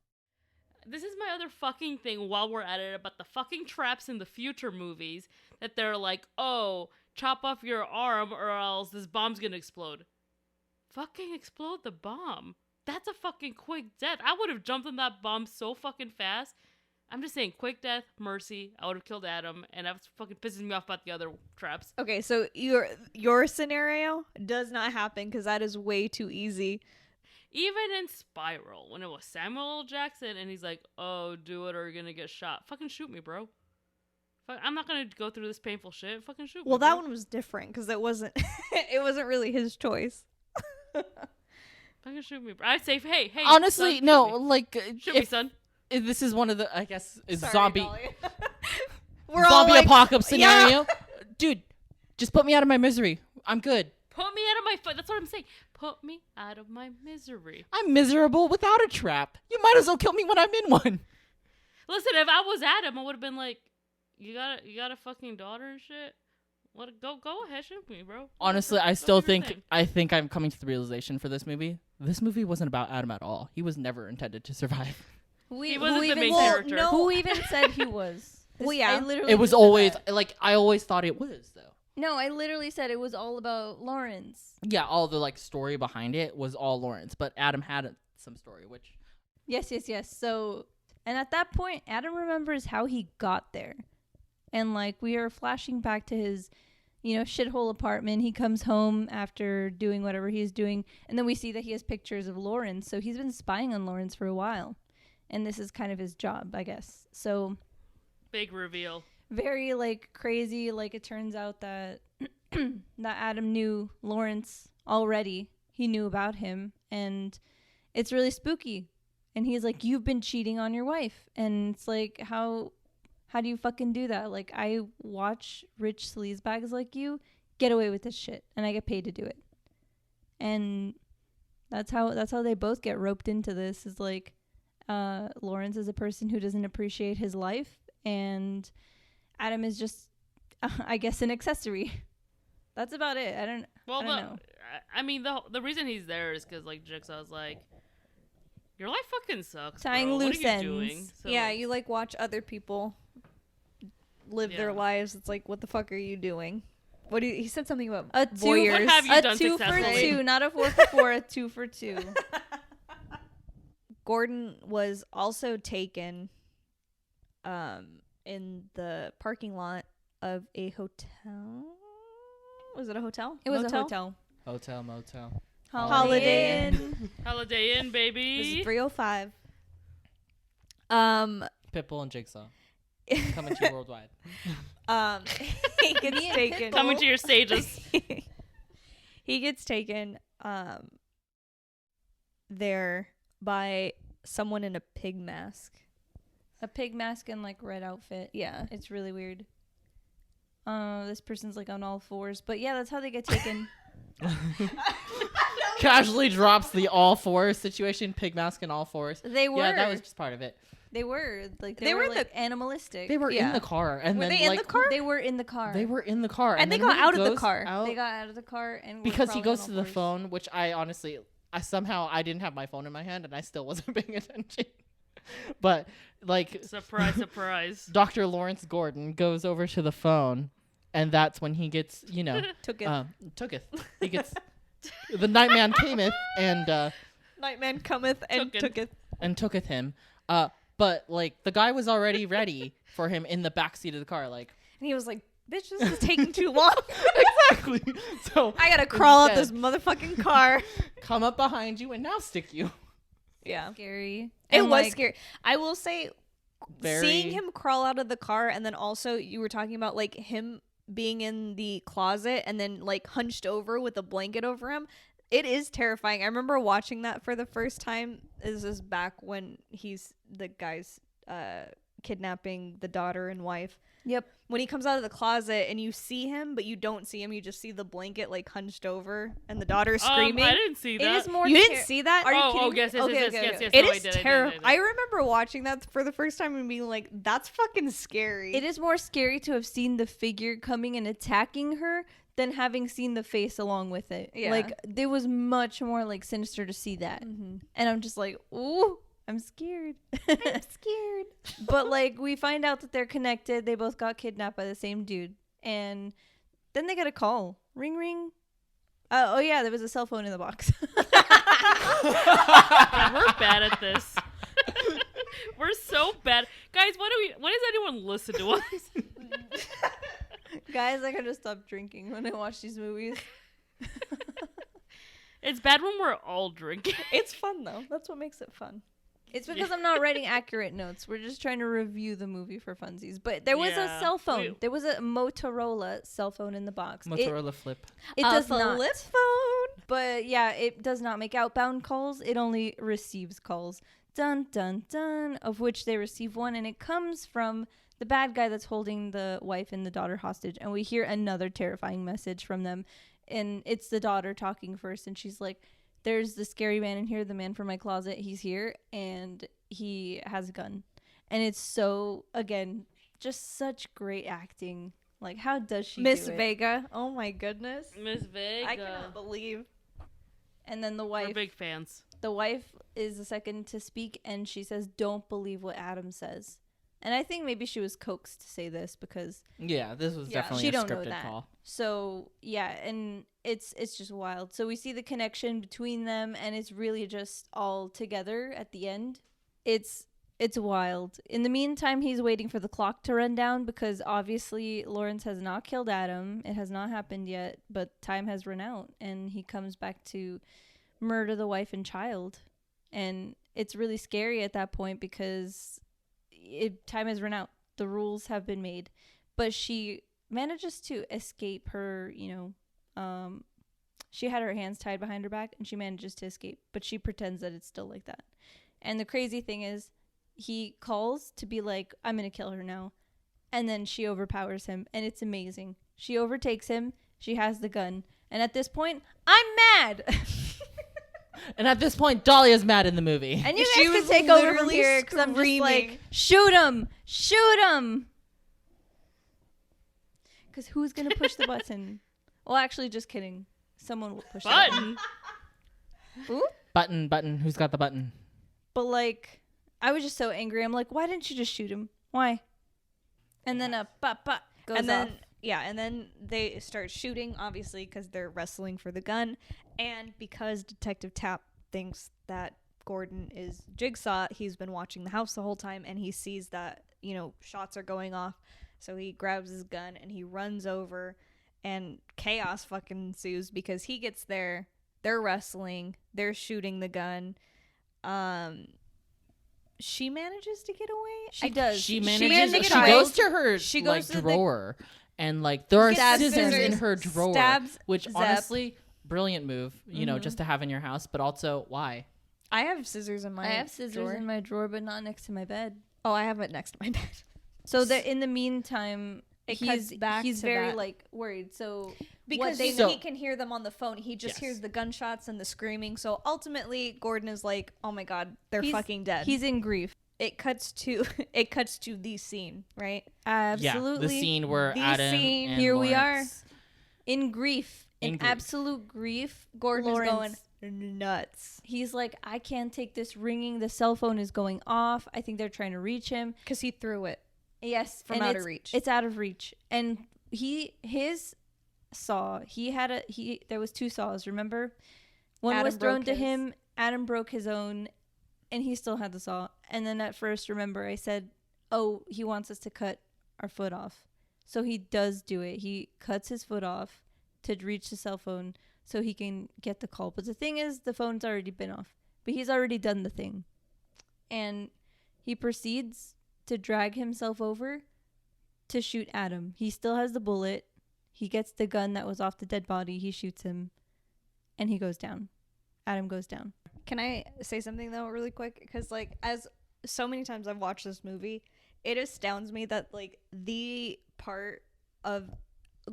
This is my other fucking thing while we're at it about the fucking traps in the future movies that they're like, oh, chop off your arm or else this bomb's gonna explode. Fucking explode the bomb. That's a fucking quick death. I would have jumped on that bomb so fucking fast. I'm just saying, quick death, mercy. I would have killed Adam, and that's fucking pisses me off about the other traps. Okay, so your scenario does not happen because that is way too easy. Even in Spiral, when it was Samuel L. Jackson, and he's like, oh, do it or you're gonna get shot. Fucking shoot me, bro. I'm not gonna go through this painful shit. Fucking shoot me. Well, that bro. one was different because it wasn't it wasn't really his choice. Fucking shoot me, bro. I'd say, hey. Honestly, son, no. shoot me. Like, Shoot me, if son. this is one of the, I guess, is Sorry, zombie Dolly. We're all zombie like, apocalypse yeah. scenario. Dude, just put me out of my misery. I'm good. Put me out of my foot. That's what I'm saying. Put me out of my misery. I'm miserable without a trap. You might as well kill me when I'm in one. Listen, if I was Adam, I would have been like, you got a fucking daughter and shit. What? Go ahead, shoot me, bro. Honestly, I Go still do your think thing. I'm coming to the realization for this movie. This movie wasn't about Adam at all. He was never intended to survive. He wasn't the main Well, character. no. Who even said he was? Well, yeah. I literally It was just said always that. like I always thought it was though. No, I literally said it was all about Lawrence. Yeah, all the like story behind it was all Lawrence, but Adam had some story, which Yes. So, and at that point, Adam remembers how he got there. And like we are flashing back to his, shithole apartment. He comes home after doing whatever he's doing. And then we see that he has pictures of Lawrence. So he's been spying on Lawrence for a while. And this is kind of his job, I guess. So Big reveal. very like crazy. Like it turns out that that Adam knew Lawrence already. He knew about him. And it's really spooky. And he's like, you've been cheating on your wife. And it's like, how do you fucking do that? Like, I watch rich sleazebags like you get away with this shit, and I get paid to do it. And that's how they both get roped into this. Is like, Lawrence is a person who doesn't appreciate his life, and Adam is just, I guess, an accessory. That's about it. I don't know. I mean, the reason he's there is because like Jigsaw's like, your life fucking sucks. Tying bro. loose what are you ends. doing? So, Yeah, like, you like watch other people live their Yeah. lives. It's like, what the fuck are you doing? What do you, he said something about A voyeurs. What have you a done 2 for successfully? 2, not a 4 for 4, a 2 for 2. Gordon was also taken in the parking lot of a hotel. Was it a hotel? It was Motel? a hotel. hotel motel. Holiday Inn. Holiday Inn, It baby. was 305. Pitbull and Jigsaw coming to you worldwide. He gets taken. Coming to your stages. He gets taken there by someone in a pig mask. A pig mask and like red outfit. Yeah. It's really weird. This person's like on all fours, but yeah, that's how they get taken. Casually drops the all fours situation, pig mask and all fours. They were. Yeah, that was just part of it. They were like They were like animalistic. They were Yeah. in the car, and Were then they in like the car? They were in the car. they were in the car, And they then got when he out of the goes car. out- They got out of the car and were because he crawling goes on to all the fours. phone, which I honestly, I didn't have my phone in my hand, and I still wasn't paying attention. But like, Surprise, surprise. Dr. Lawrence Gordon goes over to the phone, and that's when he gets, Took it. tooketh. He gets the Nightman cameth and Nightman cometh and Tooketh. tooketh. tooketh him. But like the guy was already ready for him in the backseat of the car, like And he was like, bitch, this is taking too long. exactly. So I gotta crawl out instead, this motherfucking car. come up behind you and now stick you. Yeah. Scary. It And, was like, scary. I will say, Very seeing him crawl out of the car, and then also you were talking about like him being in the closet and then like hunched over with a blanket over him. It is terrifying. I remember watching that for the first time. This is back when the guy's kidnapping the daughter and wife. Yep. When he comes out of the closet and you see him, but you don't see him, you just see the blanket like hunched over and the daughter screaming. I didn't see It that. is more. You didn't see that? Are you oh, kidding me? yes, yes, Okay, yes, okay, yes, okay. yes. It No, I is did, I did, terrible. I I did. remember watching that for the first time and being like, "That's fucking scary." It is more scary to have seen the figure coming and attacking her than having seen the face along with it. Yeah. Like, there was much more, like, sinister to see that. Mm-hmm. And I'm just like, ooh, I'm scared. I'm scared. But, like, we find out that they're connected. They both got kidnapped by the same dude. And then they get a call. Ring, ring. Oh, yeah, there was a cell phone in the box. God, we're bad at this. We're so bad. Guys, why does anyone listen to us? Guys, I gotta stop drinking when I watch these movies. It's bad when we're all drinking. It's fun though. That's what makes it fun. It's because I'm not writing accurate notes. We're just trying to review the movie for funsies. But there was a Yeah. cell phone. There was a Motorola cell phone in the box. Motorola flip. It does not. Flip phone. But yeah, it does not make outbound calls. It only receives calls. Dun, dun, dun. Of which they receive one. And it comes from the bad guy that's holding the wife and the daughter hostage. And we hear another terrifying message from them. And it's the daughter talking first. And she's like, there's the scary man in here, the man from my closet. He's here, and he has a gun. And it's so, again, just such great acting. Like, how does she Miss do it? Vega. Oh my goodness. Miss Vega. I cannot believe. And then the We're wife, big fans. the wife is the second to speak, and she says, don't believe what Adam says. And I think maybe she was coaxed to say this because Yeah, this was definitely she a don't know scripted that. call. So yeah, and it's just wild. So we see the connection between them, and it's really just all together at the end. It's wild. In the meantime, he's waiting for the clock to run down because obviously Lawrence has not killed Adam. It has not happened yet, but time has run out, and he comes back to murder the wife and child. And it's really scary at that point because time has run out. The rules have been made. But she manages to escape her, she had her hands tied behind her back and she manages to escape. But she pretends that it's still like that. And the crazy thing is, he calls to be like, I'm going to kill her now. And then she overpowers him. And it's amazing. She overtakes him. She has the gun. And at this point, I'm mad. And at this point, Dahlia's mad in the movie. And you She guys can was take over from literally here because I'm just like, screaming. shoot him! Shoot him! Because who's going to push the button? Well, actually, just kidding. Someone will push the button. Button. Button. Who's got the button? But, like, I was just so angry. I'm like, why didn't you just shoot him? Why? And then a pop goes And then off. and then they start shooting, obviously, because they're wrestling for the gun, and because Detective Tapp thinks that Gordon is Jigsaw, he's been watching the house the whole time, and he sees that shots are going off, so he grabs his gun and he runs over, and chaos fucking ensues because he gets there, they're wrestling, they're shooting the gun. She manages to get away. She does. She manages manages. to She get goes away. to her She goes to the- drawer, and like there are Stabs scissors in scissors, her drawer, stabs which Zep. honestly, brilliant move. Just to have in your house, but also why? I have scissors in my I have scissors drawer. in my drawer, but not next to my bed. Oh, I have it next to my bed. So that in the meantime, It he's cuts back he's to very that. like worried. So Because they So- he can hear them on the phone. He just Yes. hears the gunshots and the screaming. So ultimately, Gordon is like, "Oh my God, they're He's- fucking dead." he's in grief. It cuts to the scene, right? Absolutely. Yeah, the scene where The Adam scene. and Here we Lawrence- in grief, In in grief. absolute grief. Gordon Lawrence, is going nuts he's like, I can't take this ringing. The cell phone is going off. I think they're trying to reach him. because he threw it. Yes, From and out of it's- reach. It's out of reach, and his saw. There was two saws. Remember, one Adam was thrown broke to his. him. Adam broke his own, and he still had the saw. And then at first, remember, I said, "Oh, he wants us to cut our foot off." So he does do it. He cuts his foot off to reach the cell phone so he can get the call. But the thing is, the phone's already been off. But he's already done the thing. And he proceeds to drag himself over to shoot Adam. He still has the bullet. He gets the gun that was off the dead body. He shoots him. And he goes down. Adam goes down. Can I say something though, really quick? Because as so many times I've watched this movie, it astounds me that the part of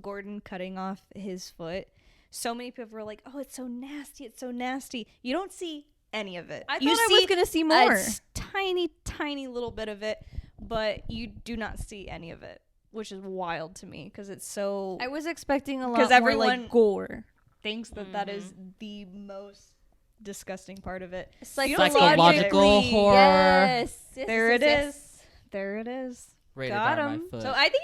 Gordon cutting off his foot, so many people were like, "Oh, it's so nasty! It's so nasty!" You don't see any of it. I You thought I see was going to see more. a tiny, tiny little bit of it, but you do not see any of it. which is wild to me because it's so. I was expecting a lot 'Cause more everyone- like gore. Thinks that is the most disgusting part of it. Psychological horror. Yes. There it is. There it is. Rated Got by my 'em. foot. So I think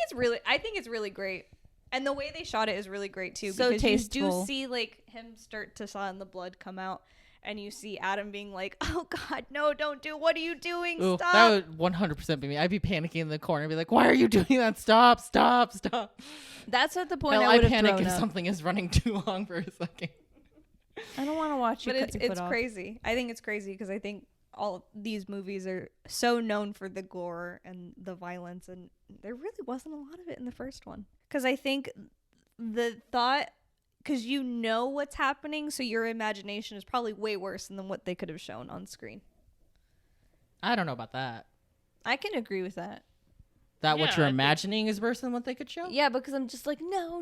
it's really great. And the way they shot it is really great too. So because you tasteful. do see like him start to saw and the blood come out, and you see Adam being like, "Oh God, no! Don't do! What are you doing? Ooh, Stop!" that would 100% be me. I'd be panicking in the corner and be like, why are you doing that? Stop, stop, stop. That's at the point Hell, I I would have panic thrown if up. something is running too long for a second. I don't want to watch you But cut your foot it's off. crazy. I think it's crazy because I think all these movies are so known for the gore and the violence, and there really wasn't a lot of it in the first one. Because I think the thought, because you know what's happening, so your imagination is probably way worse than what they could have shown on screen. I don't know about that. I can agree with that. That what Yeah, you're I think- imagining is worse than what they could show? Yeah, because I'm just like, no.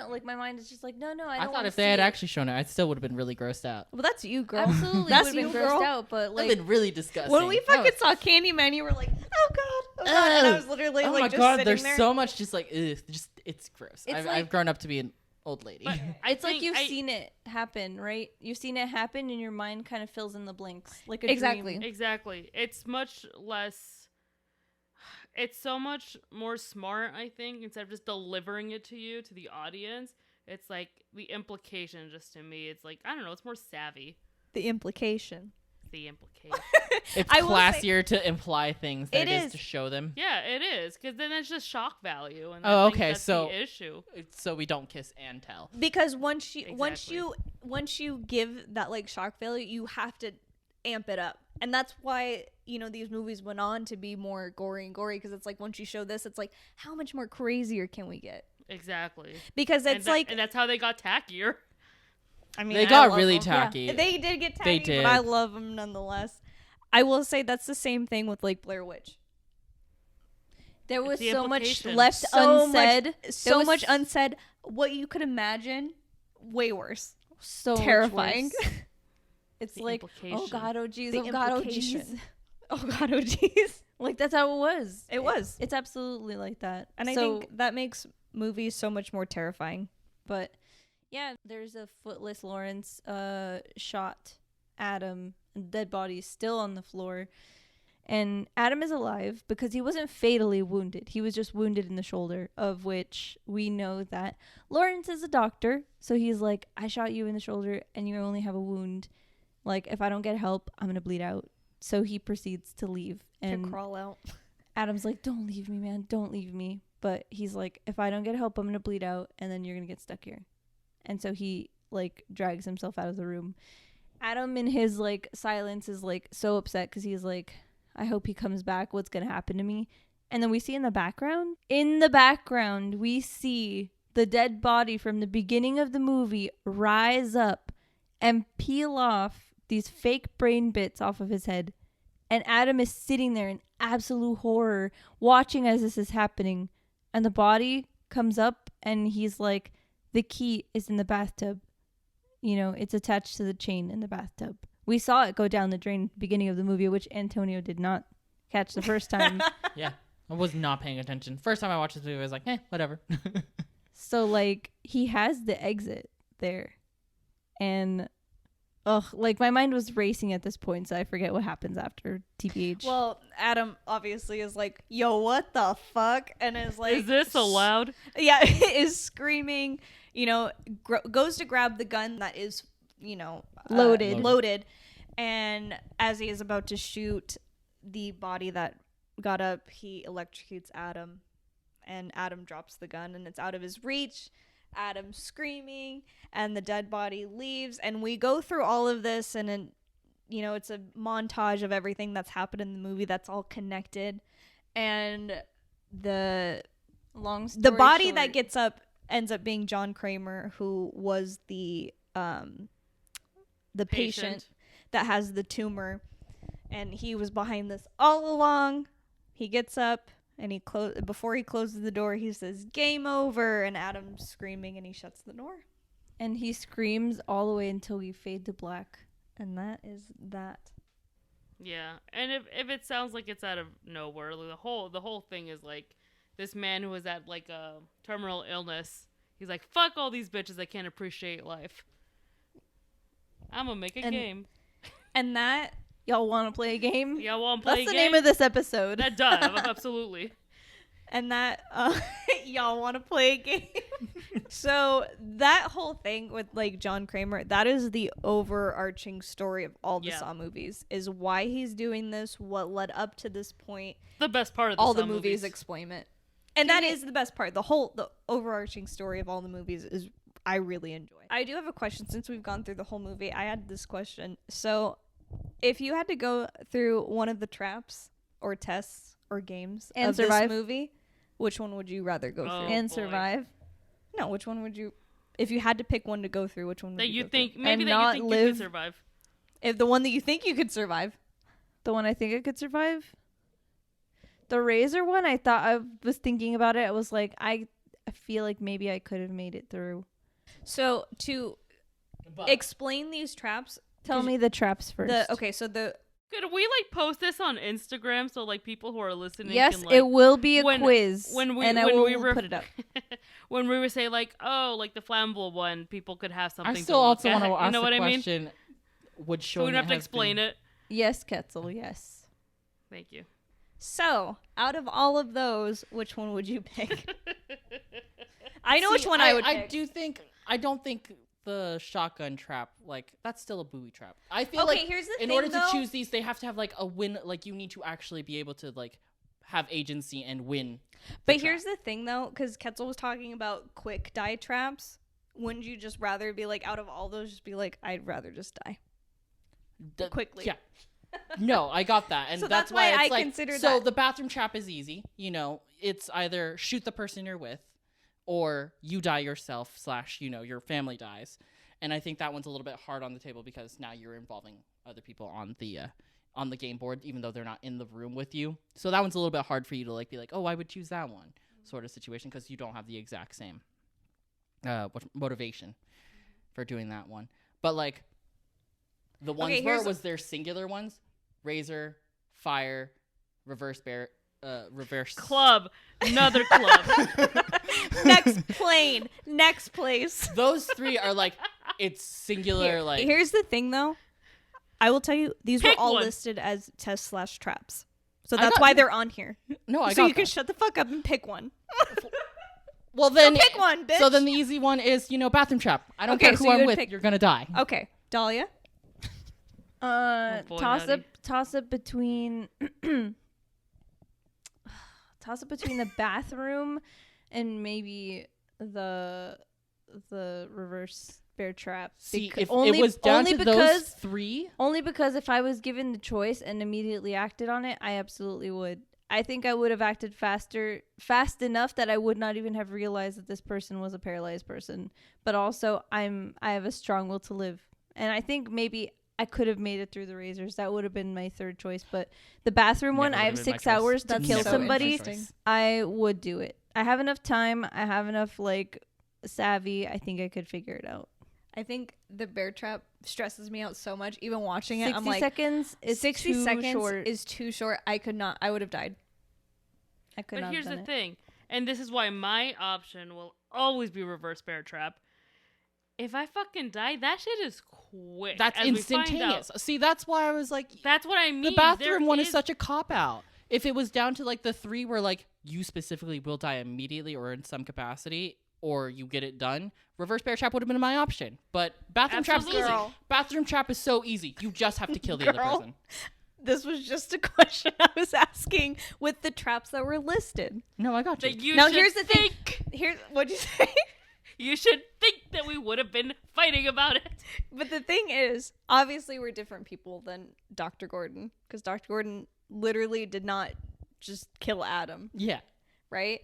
Like my mind is just like, no, I don't I thought wanna if they had see it. actually shown it, I still would have been really grossed out. Well, that's you, girl. Absolutely That's would have you, been grossed girl. out, but I've like, been really disgusting. When we That fucking was- saw Candyman, you were like, "Oh God, oh God," and I was literally oh like, my just god, sitting there's there. so much just like, ugh, just it's gross. It's I've like- grown up to be an old lady. But it's like think you've I- seen it happen, right? You've seen it happen, and your mind kind of fills in the blanks, like a Exactly. dream. Exactly. It's much less. It's so much more smart, I think, instead of just delivering it to you, to the audience. It's like the implication, just to me. It's like, I don't know, it's more savvy. The implication. The implication. It's I will say- classier to imply things than It it is is. to show them. Yeah, it is. Because then it's just shock value. And Oh, I think okay, that's so- the issue. So we don't kiss and tell. Because once Exactly. you give that like shock value, you have to amp it up, and that's why these movies went on to be more gory, because it's like once you show this, it's like how much more crazier can we get? Exactly. Because it's and that's how they got tackier. I mean, They I got love really them. tacky. Yeah, they did get They tacky, did. but I love them nonetheless. I will say that's the same thing with like Blair Witch. There was the so much implication. left So unsaid. So There much was unsaid. What you could imagine, way worse. so much Terrifying. worse. It's The like, oh implication. god, oh jeez, The oh god, oh implication. jeez. Oh God, oh jeez. Like that's how it was. It was. It's absolutely like that. And I So- think that makes movies so much more terrifying. But yeah, there's a footless Lawrence shot Adam, dead body still on the floor. And Adam is alive because he wasn't fatally wounded. He was just wounded in the shoulder, of which we know that Lawrence is a doctor. So he's like, I shot you in the shoulder and you only have a wound. Like, if I don't get help, I'm going to bleed out. So he proceeds to leave. And To crawl out. Adam's like, don't leave me, man. Don't leave me. But he's like, if I don't get help, I'm going to bleed out and then you're going to get stuck here. And so he like drags himself out of the room. Adam in his like silence is like so upset because he's like, I hope he comes back. What's going to happen to me? And then we see in the background, we see the dead body from the beginning of the movie rise up and peel off these fake brain bits off of his head. And Adam is sitting there in absolute horror, watching as this is happening. And the body comes up and he's like, the key is in the bathtub. It's attached to the chain in the bathtub. We saw it go down the drain at the beginning of the movie, which Antonio did not catch the first time. Yeah, I was not paying attention. First time I watched this movie, I was like, whatever. So, like, he has the exit there. And, like, my mind was racing at this point, so I forget what happens after TBH. Well, Adam obviously is like, yo, what the fuck? And is like, Is this allowed? Yeah, is screaming, goes to grab the gun that is, Loaded. loaded. And as he is about to shoot the body that got up, he electrocutes Adam. And Adam drops the gun and it's out of his reach. Adam screaming and the dead body leaves. And we go through all of this and then, it's a montage of everything that's happened in the movie that's all connected. And the body that gets up ends up being John Kramer, who was the patient that has the tumor, and he was behind this all along. He gets up and before he closes the door, he says, "Game over," and Adam's screaming and he shuts the door. And he screams all the way until we fade to black. And that is that. Yeah, and if it sounds like it's out of nowhere, like the whole thing is like this man who was at like a terminal illness. He's like, fuck all these bitches that can't appreciate life. I'm gonna make a game. And that Y'all want to play a game? Y'all want to play a game? That's the name of this episode. That does, absolutely. and that y'all want to play a game. So that whole thing with like John Kramer, that is the overarching story of all the Saw movies, is why he's doing this, what led up to this point. The best part of all Saw the movies explain it. And that is the best part. The overarching story of all the movies is I really enjoy. I do have a question since we've gone through the whole movie. I had this question. So if you had to go through one of the traps or tests or games and of survive this movie, which one would you rather go through? And survive. No, which one would you, if you had to pick one to go through, which one would that you you go think through? maybe And that you not think you live- could survive? If the one that you think you could survive. The one I think I could survive. The razor one, I thought, I was thinking about it. I was like, I feel like maybe I could have made it through. So to explain these traps, Tell me the traps first. Could we like post this on Instagram so like people who are listening? Yes, can, like, it will be a quiz. And I will put it up. When we were say like, oh, like the flammable one, people could have something. I still to also look want to at. ask You know the what I mean? question. Would So showing we don't have to explain it. Yes, Ketzel, yes. Thank you. So out of all of those, which one would you pick? I know which one I would pick. I don't think the shotgun trap, like, that's still a booby trap. I feel Okay, like here's the in thing, order to though. choose these, they have to have like a win. Like, you need to actually be able to like have agency and win. But here's the thing, though, because Ketzel was talking about quick die traps. Wouldn't you just rather be like, out of all those, just be like, I'd rather just die quickly? Yeah. No, I got that, and So that's that's why why I it's like, consider so that- the bathroom trap is easy. You know, it's either shoot the person you're with, or you die yourself / your family dies. And I think that one's a little bit hard on the table because now you're involving other people on the game board, even though they're not in the room with you. So that one's a little bit hard for you to like be like, oh, I would choose that one sort of situation because you don't have the exact same motivation for doing that one. But like the ones where it was their singular ones: razor, fire, reverse Club, another club. Next place. Those three are like, it's singular. Like, Here's the thing, though. I will tell you, these Pick were all one. listed as test / traps. So I that's got- why they're on here. no, I So got you can that. shut the fuck up and pick one. Well, then Pick one, bitch. So then the easy one is, bathroom trap. I don't Okay, care so who you I'm would with. pick- You're gonna die. Okay, Dahlia. Oh, boy, howdy. Toss up between the bathroom and maybe the reverse bear trap. See, Beca- if only- it was down only to those because- three, Only because if I was given the choice and immediately acted on it, I absolutely would. I think I would have acted fast enough that I would not even have realized that this person was a paralyzed person. But also, I have a strong will to live, and I think maybe I could have made it through the razors. That would have been my third choice. But the bathroom one, Never I would have have been my 6 choice. hours to That's kill so somebody. interesting. I would do it. I have enough time. I have enough like savvy. I think I could figure it out. I think the bear trap stresses me out so much. Even watching it, 60 I'm like, seconds is 60 too seconds short. is too short. I would have died. I could But not here's have the done it. thing, and this is why my option will always be reverse bear trap. If I fucking die, that shit is quick. that's as we find out. instantaneous. See, that's why I was like, That's what I mean. the bathroom There one is such a cop out. If it was down to like the three where like you specifically will die immediately or in some capacity, or you get it done, reverse bear trap would have been my option. But bathroom trap's easy. Absolutely. Girl. Bathroom trap is so easy. You just have to kill the other Girl. person. This was just a question I was asking with the traps that were listed. No, I got you. That you Now should here's the thing. think. What'd you say? You should think that we would have been fighting about it. But the thing is, obviously we're different people than Dr. Gordon, because Dr. Gordon literally did not just kill Adam, Yeah. right?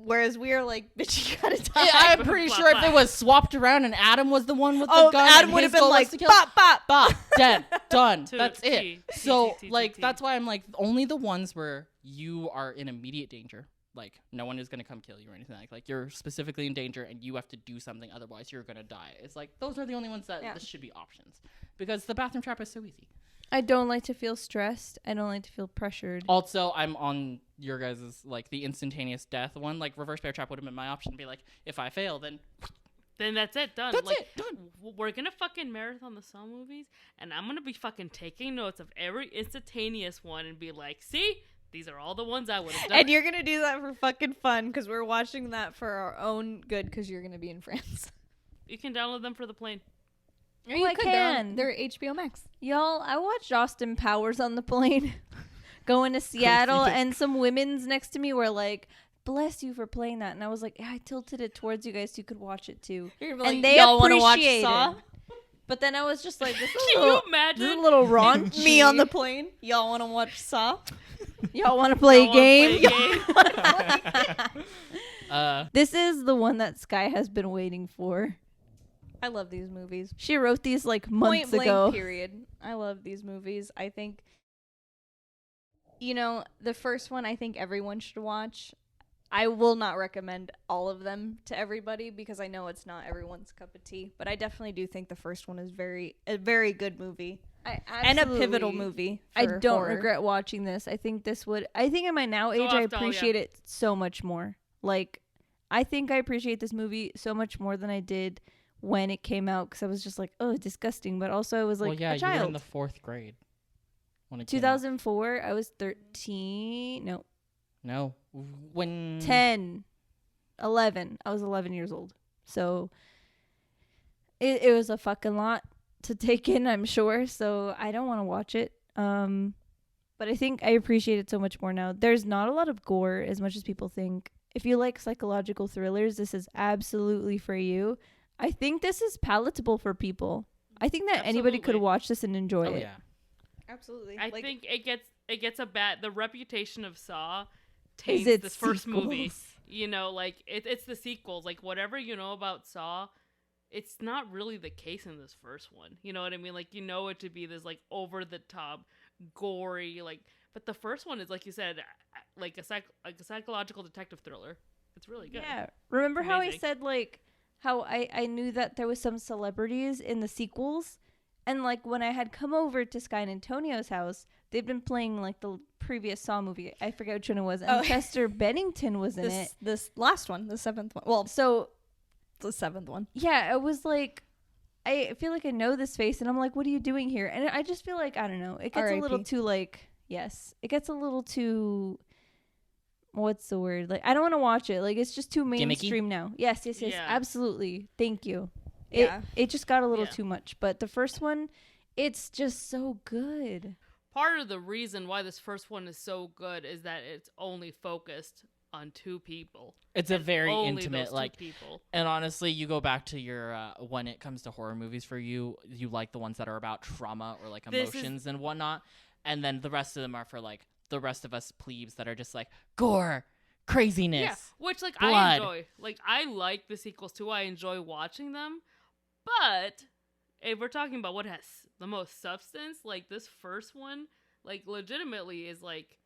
Whereas we are like, bitch, you gotta die. Yeah, I'm pretty sure if it was swapped around and Adam was the one with the gun, Adam and would his have been goal was like, to kill, bop, bop. bop, dead, done. T, That's T, it. T, So, T, T, like, T. that's why I'm like, only the ones where you are in immediate danger. Like, no one is gonna come kill you or anything like you're specifically in danger and you have to do something, otherwise you're gonna die. It's like those are the only ones that this should be options, because the bathroom trap is so easy. I don't like to feel stressed. I don't like to feel pressured. Also, I'm on your guys' like the instantaneous death one. Like reverse bear trap would have been my option. Be like, if I fail, then that's it. Done. that's like, it. Done. We're gonna fucking marathon the Saw movies, and I'm gonna be fucking taking notes of every instantaneous one and be like, see, these are all the ones I would have done. And you're gonna do that for fucking fun because we're watching that for our own good because you're gonna be in France. You can download them for the plane. Or I can. They're HBO Max. Y'all, I watched Austin Powers on the plane going to Seattle, Crazy. and some women's next to me were like, bless you for playing that. And I was like, yeah, I tilted it towards you guys so you could watch it too. And they y'all want to watch appreciated Saw? But then I was just like, this is Can a you little, this is imagine? a little raunchy. Me on the plane. Y'all want to watch Saw? Y'all want to play a Y'all wanna game? play a game? This is the one that Sky has been waiting for. I love these movies. She wrote these like months Point blank, ago. period. I love these movies. I think, the first one I think everyone should watch. I will not recommend all of them to everybody because I know it's not everyone's cup of tea. But I definitely do think the first one is a very good movie. And a pivotal movie. I for don't horror. regret watching this. I think in my now age, I off, doll, appreciate it so much more. Like, I think I appreciate this movie so much more than I did when it came out because I was just like, oh, disgusting. But also I was like well, yeah, a child. you were in the 4th grade when it came out. 2004, I was 13. No, when 10, 11. I was 11 years old. So it was a fucking lot to take in, I'm sure. So I don't want to watch it. But I think I appreciate it so much more now. There's not a lot of gore as much as people think. If you like psychological thrillers, this is absolutely for you. I think this is palatable for people. I think that anybody could Absolutely. watch this and enjoy oh it. yeah, Absolutely. I think it gets a bad. The reputation of Saw Is taints its this first movie. sequels. Like it's the sequels. Like whatever you know about Saw, it's not really the case in this first one. You know what I mean? Like it to be this like over the top, gory like. But the first one is like you said, like a psychological detective thriller. It's really good. Yeah. Remember how I Amazing. said like how I knew that there was some celebrities in the sequels, and like when I had come over to Sky and Antonio's house, they'd been playing like the previous Saw movie. I forget which one it was. And Oh. Chester Bennington was in it. This last one, the 7th one. Well, So the 7th one. yeah, it was like I feel like I know this face, and I'm like, what are you doing here? And I just feel like I don't know. It gets a little R.I.P. too like it gets a little too. What's the word? Like I don't want to watch it. Like it's just too mainstream now. Yes, Yeah. absolutely. Thank you. Yeah. It just got a little Yeah. too much. But the first one, it's just so good. Part of the reason why this first one is so good is that it's only focused on 2 people. it's a And very only intimate those 2 like. people. And honestly, you go back to your when it comes to horror movies for you like the ones that are about trauma or like This is- emotions and whatnot, and then the rest of them are for like the rest of us plebes that are just like gore, craziness. Yeah, which like blood. I enjoy. Like I like the sequels too. I enjoy watching them. But if we're talking about what has the most substance, like this first one, like legitimately is like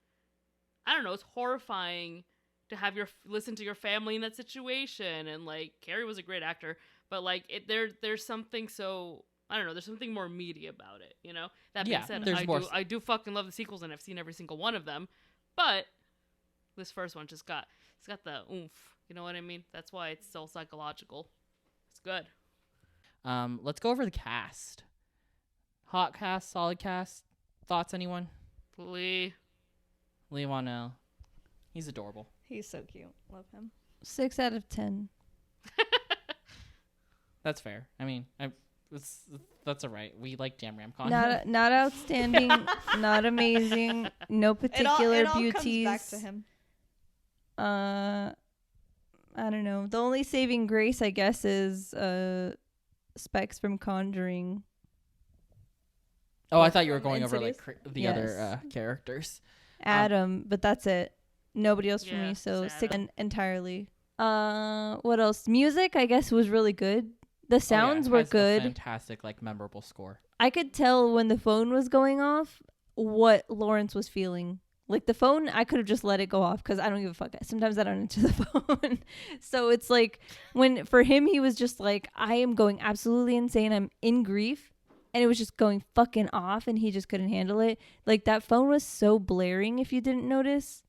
I don't know, it's horrifying to have listen to your family in that situation, and like Carrie was a great actor, but like there's something so I don't know, there's something more meaty about it, you know? That being Yeah, said, there's more I do fucking love the sequels, and I've seen every single one of them, but this first one it's got the oomph, you know what I mean? That's why it's so psychological. It's good. Let's go over the cast. Hot cast, solid cast. Thoughts, anyone? Lee. Leonel. He's adorable. He's so cute. Love him. 6 out of 10. That's fair. I mean, that's all right. We like Jam Ram Con. Not outstanding, not amazing, no particular it all beauties. comes back to him. I don't know. The only saving grace, I guess, is Specs from Conjuring. Oh, I thought you were From going over like Insidious? the Yes. other characters. Adam, but that's it. Nobody else for Yeah, me, so just 6 Adam. entirely. What else? Music, I guess, was really good. The sounds it were has a good. fantastic, like memorable score. I could tell when the phone was going off what Lawrence was feeling. Like the phone, I could have just let it go off because I don't give a fuck. Sometimes I don't answer the phone. So it's like when for him, he was just like, I am going absolutely insane. I'm in grief. and it was just going fucking off and he just couldn't handle it. Like, that phone was so blaring, if you didn't notice.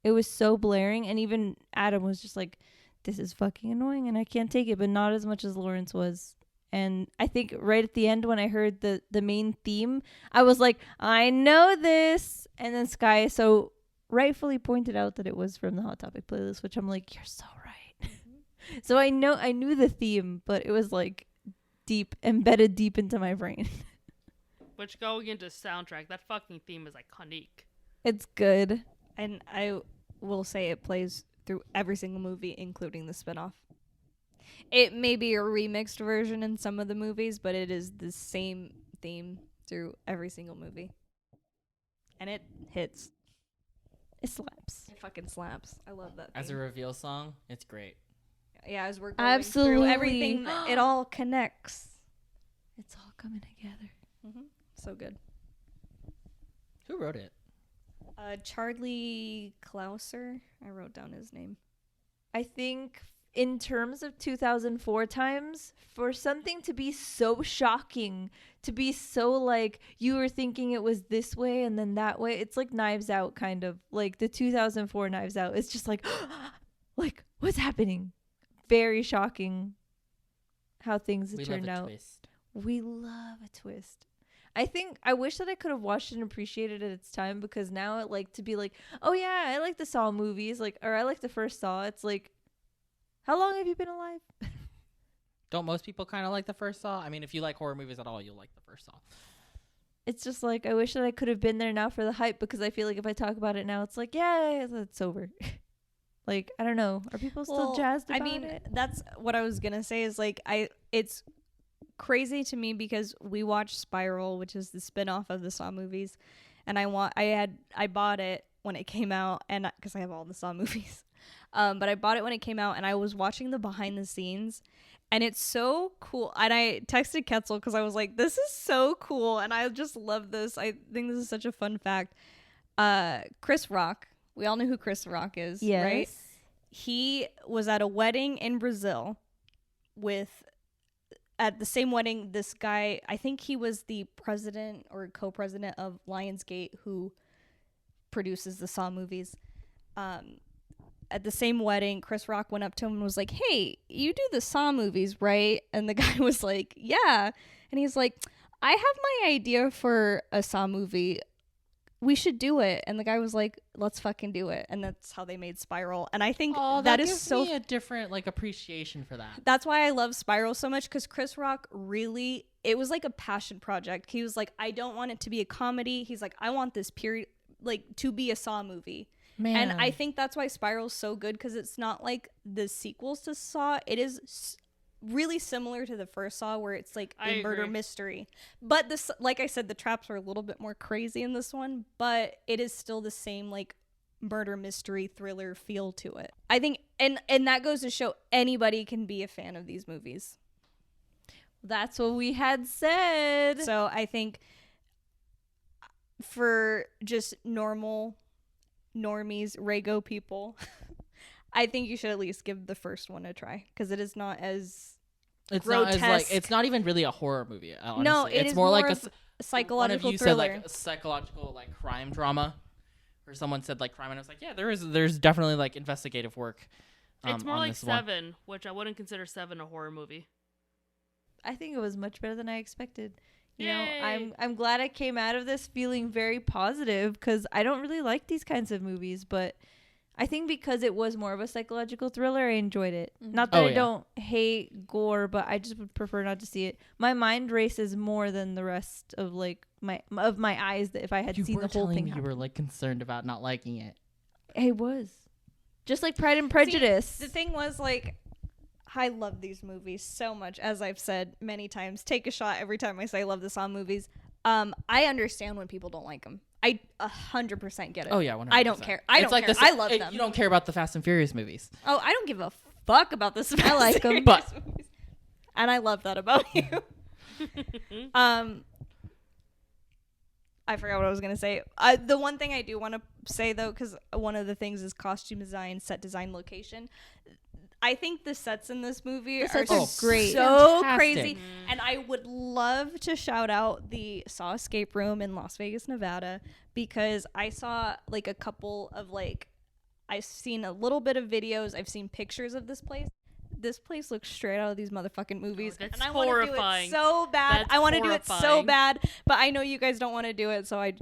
It was so blaring, and even Adam was just like, this is fucking annoying and I can't take it, but not as much as Lawrence was. And I think right at the end when I heard the main theme, I was like, I know this. And then Sky so rightfully pointed out that it was from the Hot Topic playlist, which I'm like, you're so right. So I knew the theme, but it was like embedded deep into my brain. Which, going into soundtrack, that fucking theme is iconic. It's good. And I will say it plays through every single movie, including the spinoff. It may be a remixed version in some of the movies, but it is the same theme through every single movie. And it hits. It slaps. It fucking slaps. I love that As a theme. reveal song, it's great. Yeah, as we're going Absolutely. through everything, it all connects. It's all coming together. Mm-hmm. So good. Who wrote it? Charlie Clouser. I wrote down his name. I think in terms of 2004 times, for something to be so shocking, to be so like you were thinking it was this way and then that way, it's like Knives Out, kind of like the 2004 Knives Out. It's just like, like, what's happening? Very shocking how things have turned out. Twist. We love a twist. I wish that I could have watched it and appreciated it at its time, because now it like to be like, oh yeah, I like the Saw movies, like, or I like the first Saw. It's like, how long have you been alive? Don't most people kind of like the first Saw? I mean, if you like horror movies at all, you'll like the first Saw. It's just like, I wish that I could have been there now for the hype, because I feel like if I talk about it now, it's like, yeah, it's over. Like, I don't know. Are people still jazzed about it? That's what I was gonna say. Is like it's crazy to me because we watched Spiral, which is the spin-off of the Saw movies, and I bought it when it came out, and because I have all the Saw movies, but I bought it when it came out, and I was watching the behind the scenes, and it's so cool. And I texted Ketzel because I was like, this is so cool, and I just love this. I think this is such a fun fact. Chris Rock, we all know who Chris Rock is, Yes. right? He was at a wedding in Brazil at the same wedding, this guy, I think he was the president or co-president of Lionsgate, who produces the Saw movies. At the same wedding, Chris Rock went up to him and was like, hey, you do the Saw movies, right? And the guy was like, yeah. And he's like, I have my idea for a Saw movie. We should do it. And the guy was like, let's fucking do it. And that's how they made Spiral. And I think that is gives so me a different like appreciation for that. That's why I love Spiral so much, because Chris Rock really, it was like a passion project. He was like, I don't want it to be a comedy. He's like, I want this period, like, to be a Saw movie. Man. And I think that's why Spiral's so good, because it's not like the sequels to Saw. It is really similar to the first Saw, where it's like a murder mystery. But this, like I said, the traps are a little bit more crazy in this one, but it is still the same like murder mystery thriller feel to it. I think, and that goes to show anybody can be a fan of these movies. That's what we had said. So I think for just normies, Rego people, I think you should at least give the first one a try, because it is not as grotesque. Not as like, it's not even really a horror movie. Honestly. No, it's more like of a psychological one of you thriller. said like a psychological like crime drama, or someone said like crime, and I was like, yeah, there's definitely like investigative work. It's more on like this one. Seven, which I wouldn't consider Seven a horror movie. I think it was much better than I expected. You Yay. know, I'm glad I came out of this feeling very positive, because I don't really like these kinds of movies, but I think because it was more of a psychological thriller, I enjoyed it. Not that I don't hate gore, but I just would prefer not to see it. My mind races more than the rest of like my eyes, that if I had seen the whole thing. You were like concerned about not liking it. I was. Just like Pride and Prejudice. See, the thing was, like, I love these movies so much, as I've said many times. Take a shot every time I say I love the Saw movies. I understand when people don't like them. I 100% get it. Oh yeah, 100%. I don't care. I don't care. I love them. You don't care about the Fast and Furious movies. Oh, I don't give a fuck about this. I like them, but and I love that about you. I forgot what I was gonna say. The one thing I do want to say though, because one of the things is costume design, set design, location. I think the sets in this movie The sets are are great. so Fantastic. crazy. And I would love to shout out the Saw escape room in Las Vegas, Nevada, because I saw like a couple of like, I've seen a little bit of videos. I've seen pictures of this place. This place looks straight out of these motherfucking movies. that's and I want to do it horrifying. so bad. That's I want to do it so horrifying. bad, but I know you guys don't want to do it, so I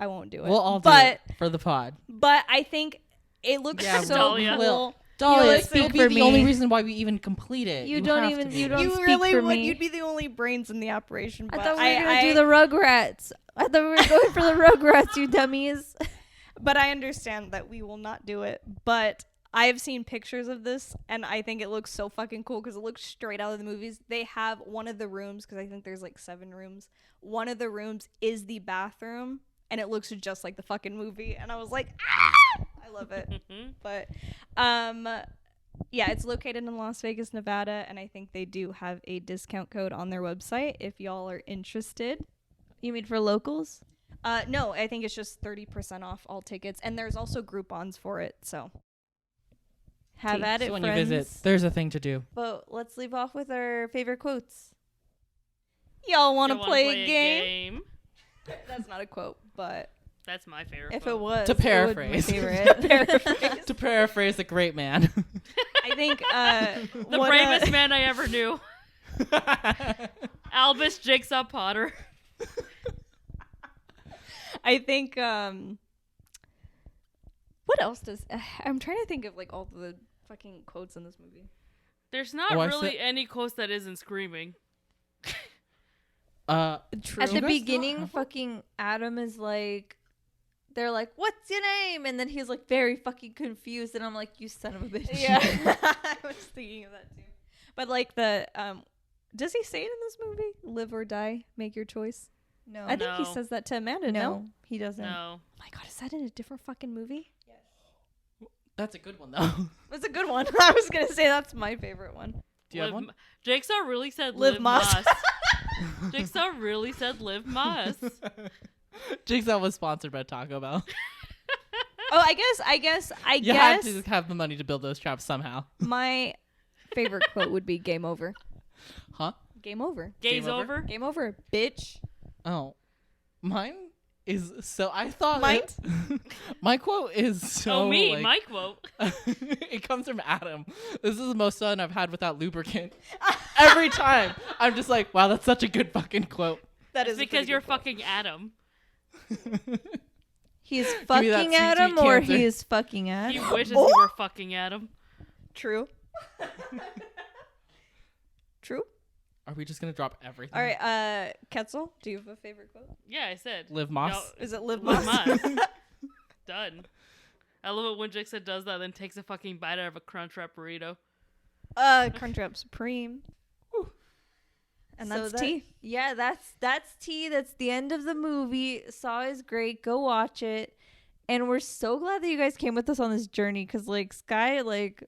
won't do it. We'll all do but, it for the pod. But I think it looks Yeah, so Dahlia. cool. Dahlia, listen you'll be for the me. only reason why we even complete it. You don't have even- to be. you don't You speak really for would. me. You'd be the only brains in the operation. I But thought we were gonna I do the Rugrats. I thought we were going for the Rugrats, you dummies. But I understand that we will not do it. But I have seen pictures of this, and I think it looks so fucking cool because it looks straight out of the movies. They have one of the rooms, because I think there's like 7 rooms. One of the rooms is the bathroom, and it looks just like the fucking movie. And I was like, ah! I love it. But, yeah, it's located in Las Vegas, Nevada, and I think they do have a discount code on their website if y'all are interested. You mean for locals? No, I think it's just 30% off all tickets, and there's also Groupons for it, so. Have at it, So when friends. you visit, there's a thing to do. But let's leave off with our favorite quotes. Y'all want to You wanna play a game? game? That's not a quote, but That's my favorite. If quote. it was, To it would be my paraphrase. favorite. To paraphrase a great man. I think The bravest man I ever knew, Albus Jigsaw Potter. I think what else does I'm trying to think of like all the fucking quotes in this movie. There's not Oh, I really said- any quotes that isn't screaming. True. At You the guys don't beginning, have- fucking Adam is like, they're like, "What's your name?" And then he's like very fucking confused, and I'm like, "You son of a bitch." Yeah. I was thinking of that too. But like the does he say it in this movie? Live or die, make your choice. No, I think he No. says that to Amanda. No. no, he doesn't. No. Oh my god, is that in a different fucking movie? That's a good one, though. That's a good one. I was gonna say that's my favorite one. Do you have one? Jigsaw really said Live live Moss. Moss. Jigsaw really said live Moss. Jigsaw was sponsored by Taco Bell. Oh, I guess You have to have the money to build those traps somehow. my favorite quote would be "Game over." Huh? Game over. Gaze Game over? over. Game over, bitch. Oh. Mine is so... I thought... Mine? My quote is so... Oh, me, like- my quote. It comes from Adam. This is the most fun I've had without lubricant. Every time. I'm just like, wow, that's such a good fucking quote. That It's is a because pretty you're good quote. fucking Adam. He's me that fucking sweet, Adam, sweet or cancer. he is fucking He Adam. wishes he were fucking Adam. True. True. Are we just going to drop everything? All right, Ketzel, do you have a favorite quote? Yeah, I said. Live Moss? No, Is it Live Live Moss? Moss. Done. I love it when Jigsaw does that, then takes a fucking bite out of a Crunchwrap burrito. Crunchwrap Supreme. And So that's that- tea. Yeah, that's tea. That's the end of the movie. Saw is great. Go watch it. And we're so glad that you guys came with us on this journey, because like Sky, like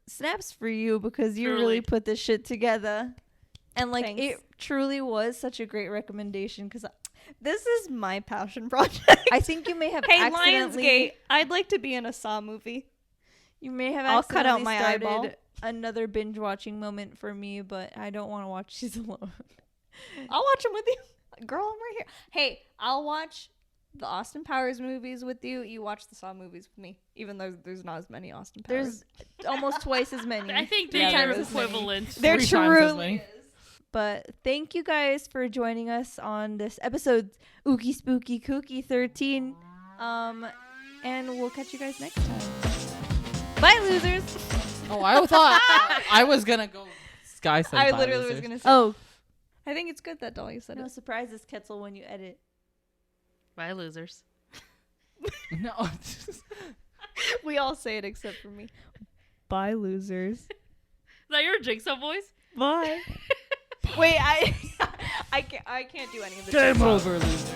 snaps for you, because you Truly. really put this shit together. And like Thanks. it truly was such a great recommendation, because This is my passion project. I think you may have Hey, accidentally, Lionsgate, I'd like to be in a Saw movie. you may have I'll cut out accidentally my started eyeball. another binge watching moment for me, but I don't want to watch these alone. I'll watch them with you. Girl, I'm right here. Hey, I'll watch the Austin Powers movies with you. You watch the Saw movies with me, even though there's not as many Austin Powers. There's almost twice as many. I think Yeah, they there are is many. equivalent. There 3 times as truly many. is. But thank you guys for joining us on this episode, Ookie Spooky Kooky 13. And we'll catch you guys next time. Bye, losers. Oh, I thought I was going to go... Sky said I bye, literally was losers. gonna say. Oh, I think it's good that Dolly said no it. surprises, Ketzel, when you edit. Bye, losers. No. We all say it except for me. Bye, losers. Is that your Jigsaw voice? Bye. Wait, I can't do any of the Game jokes. over, loser.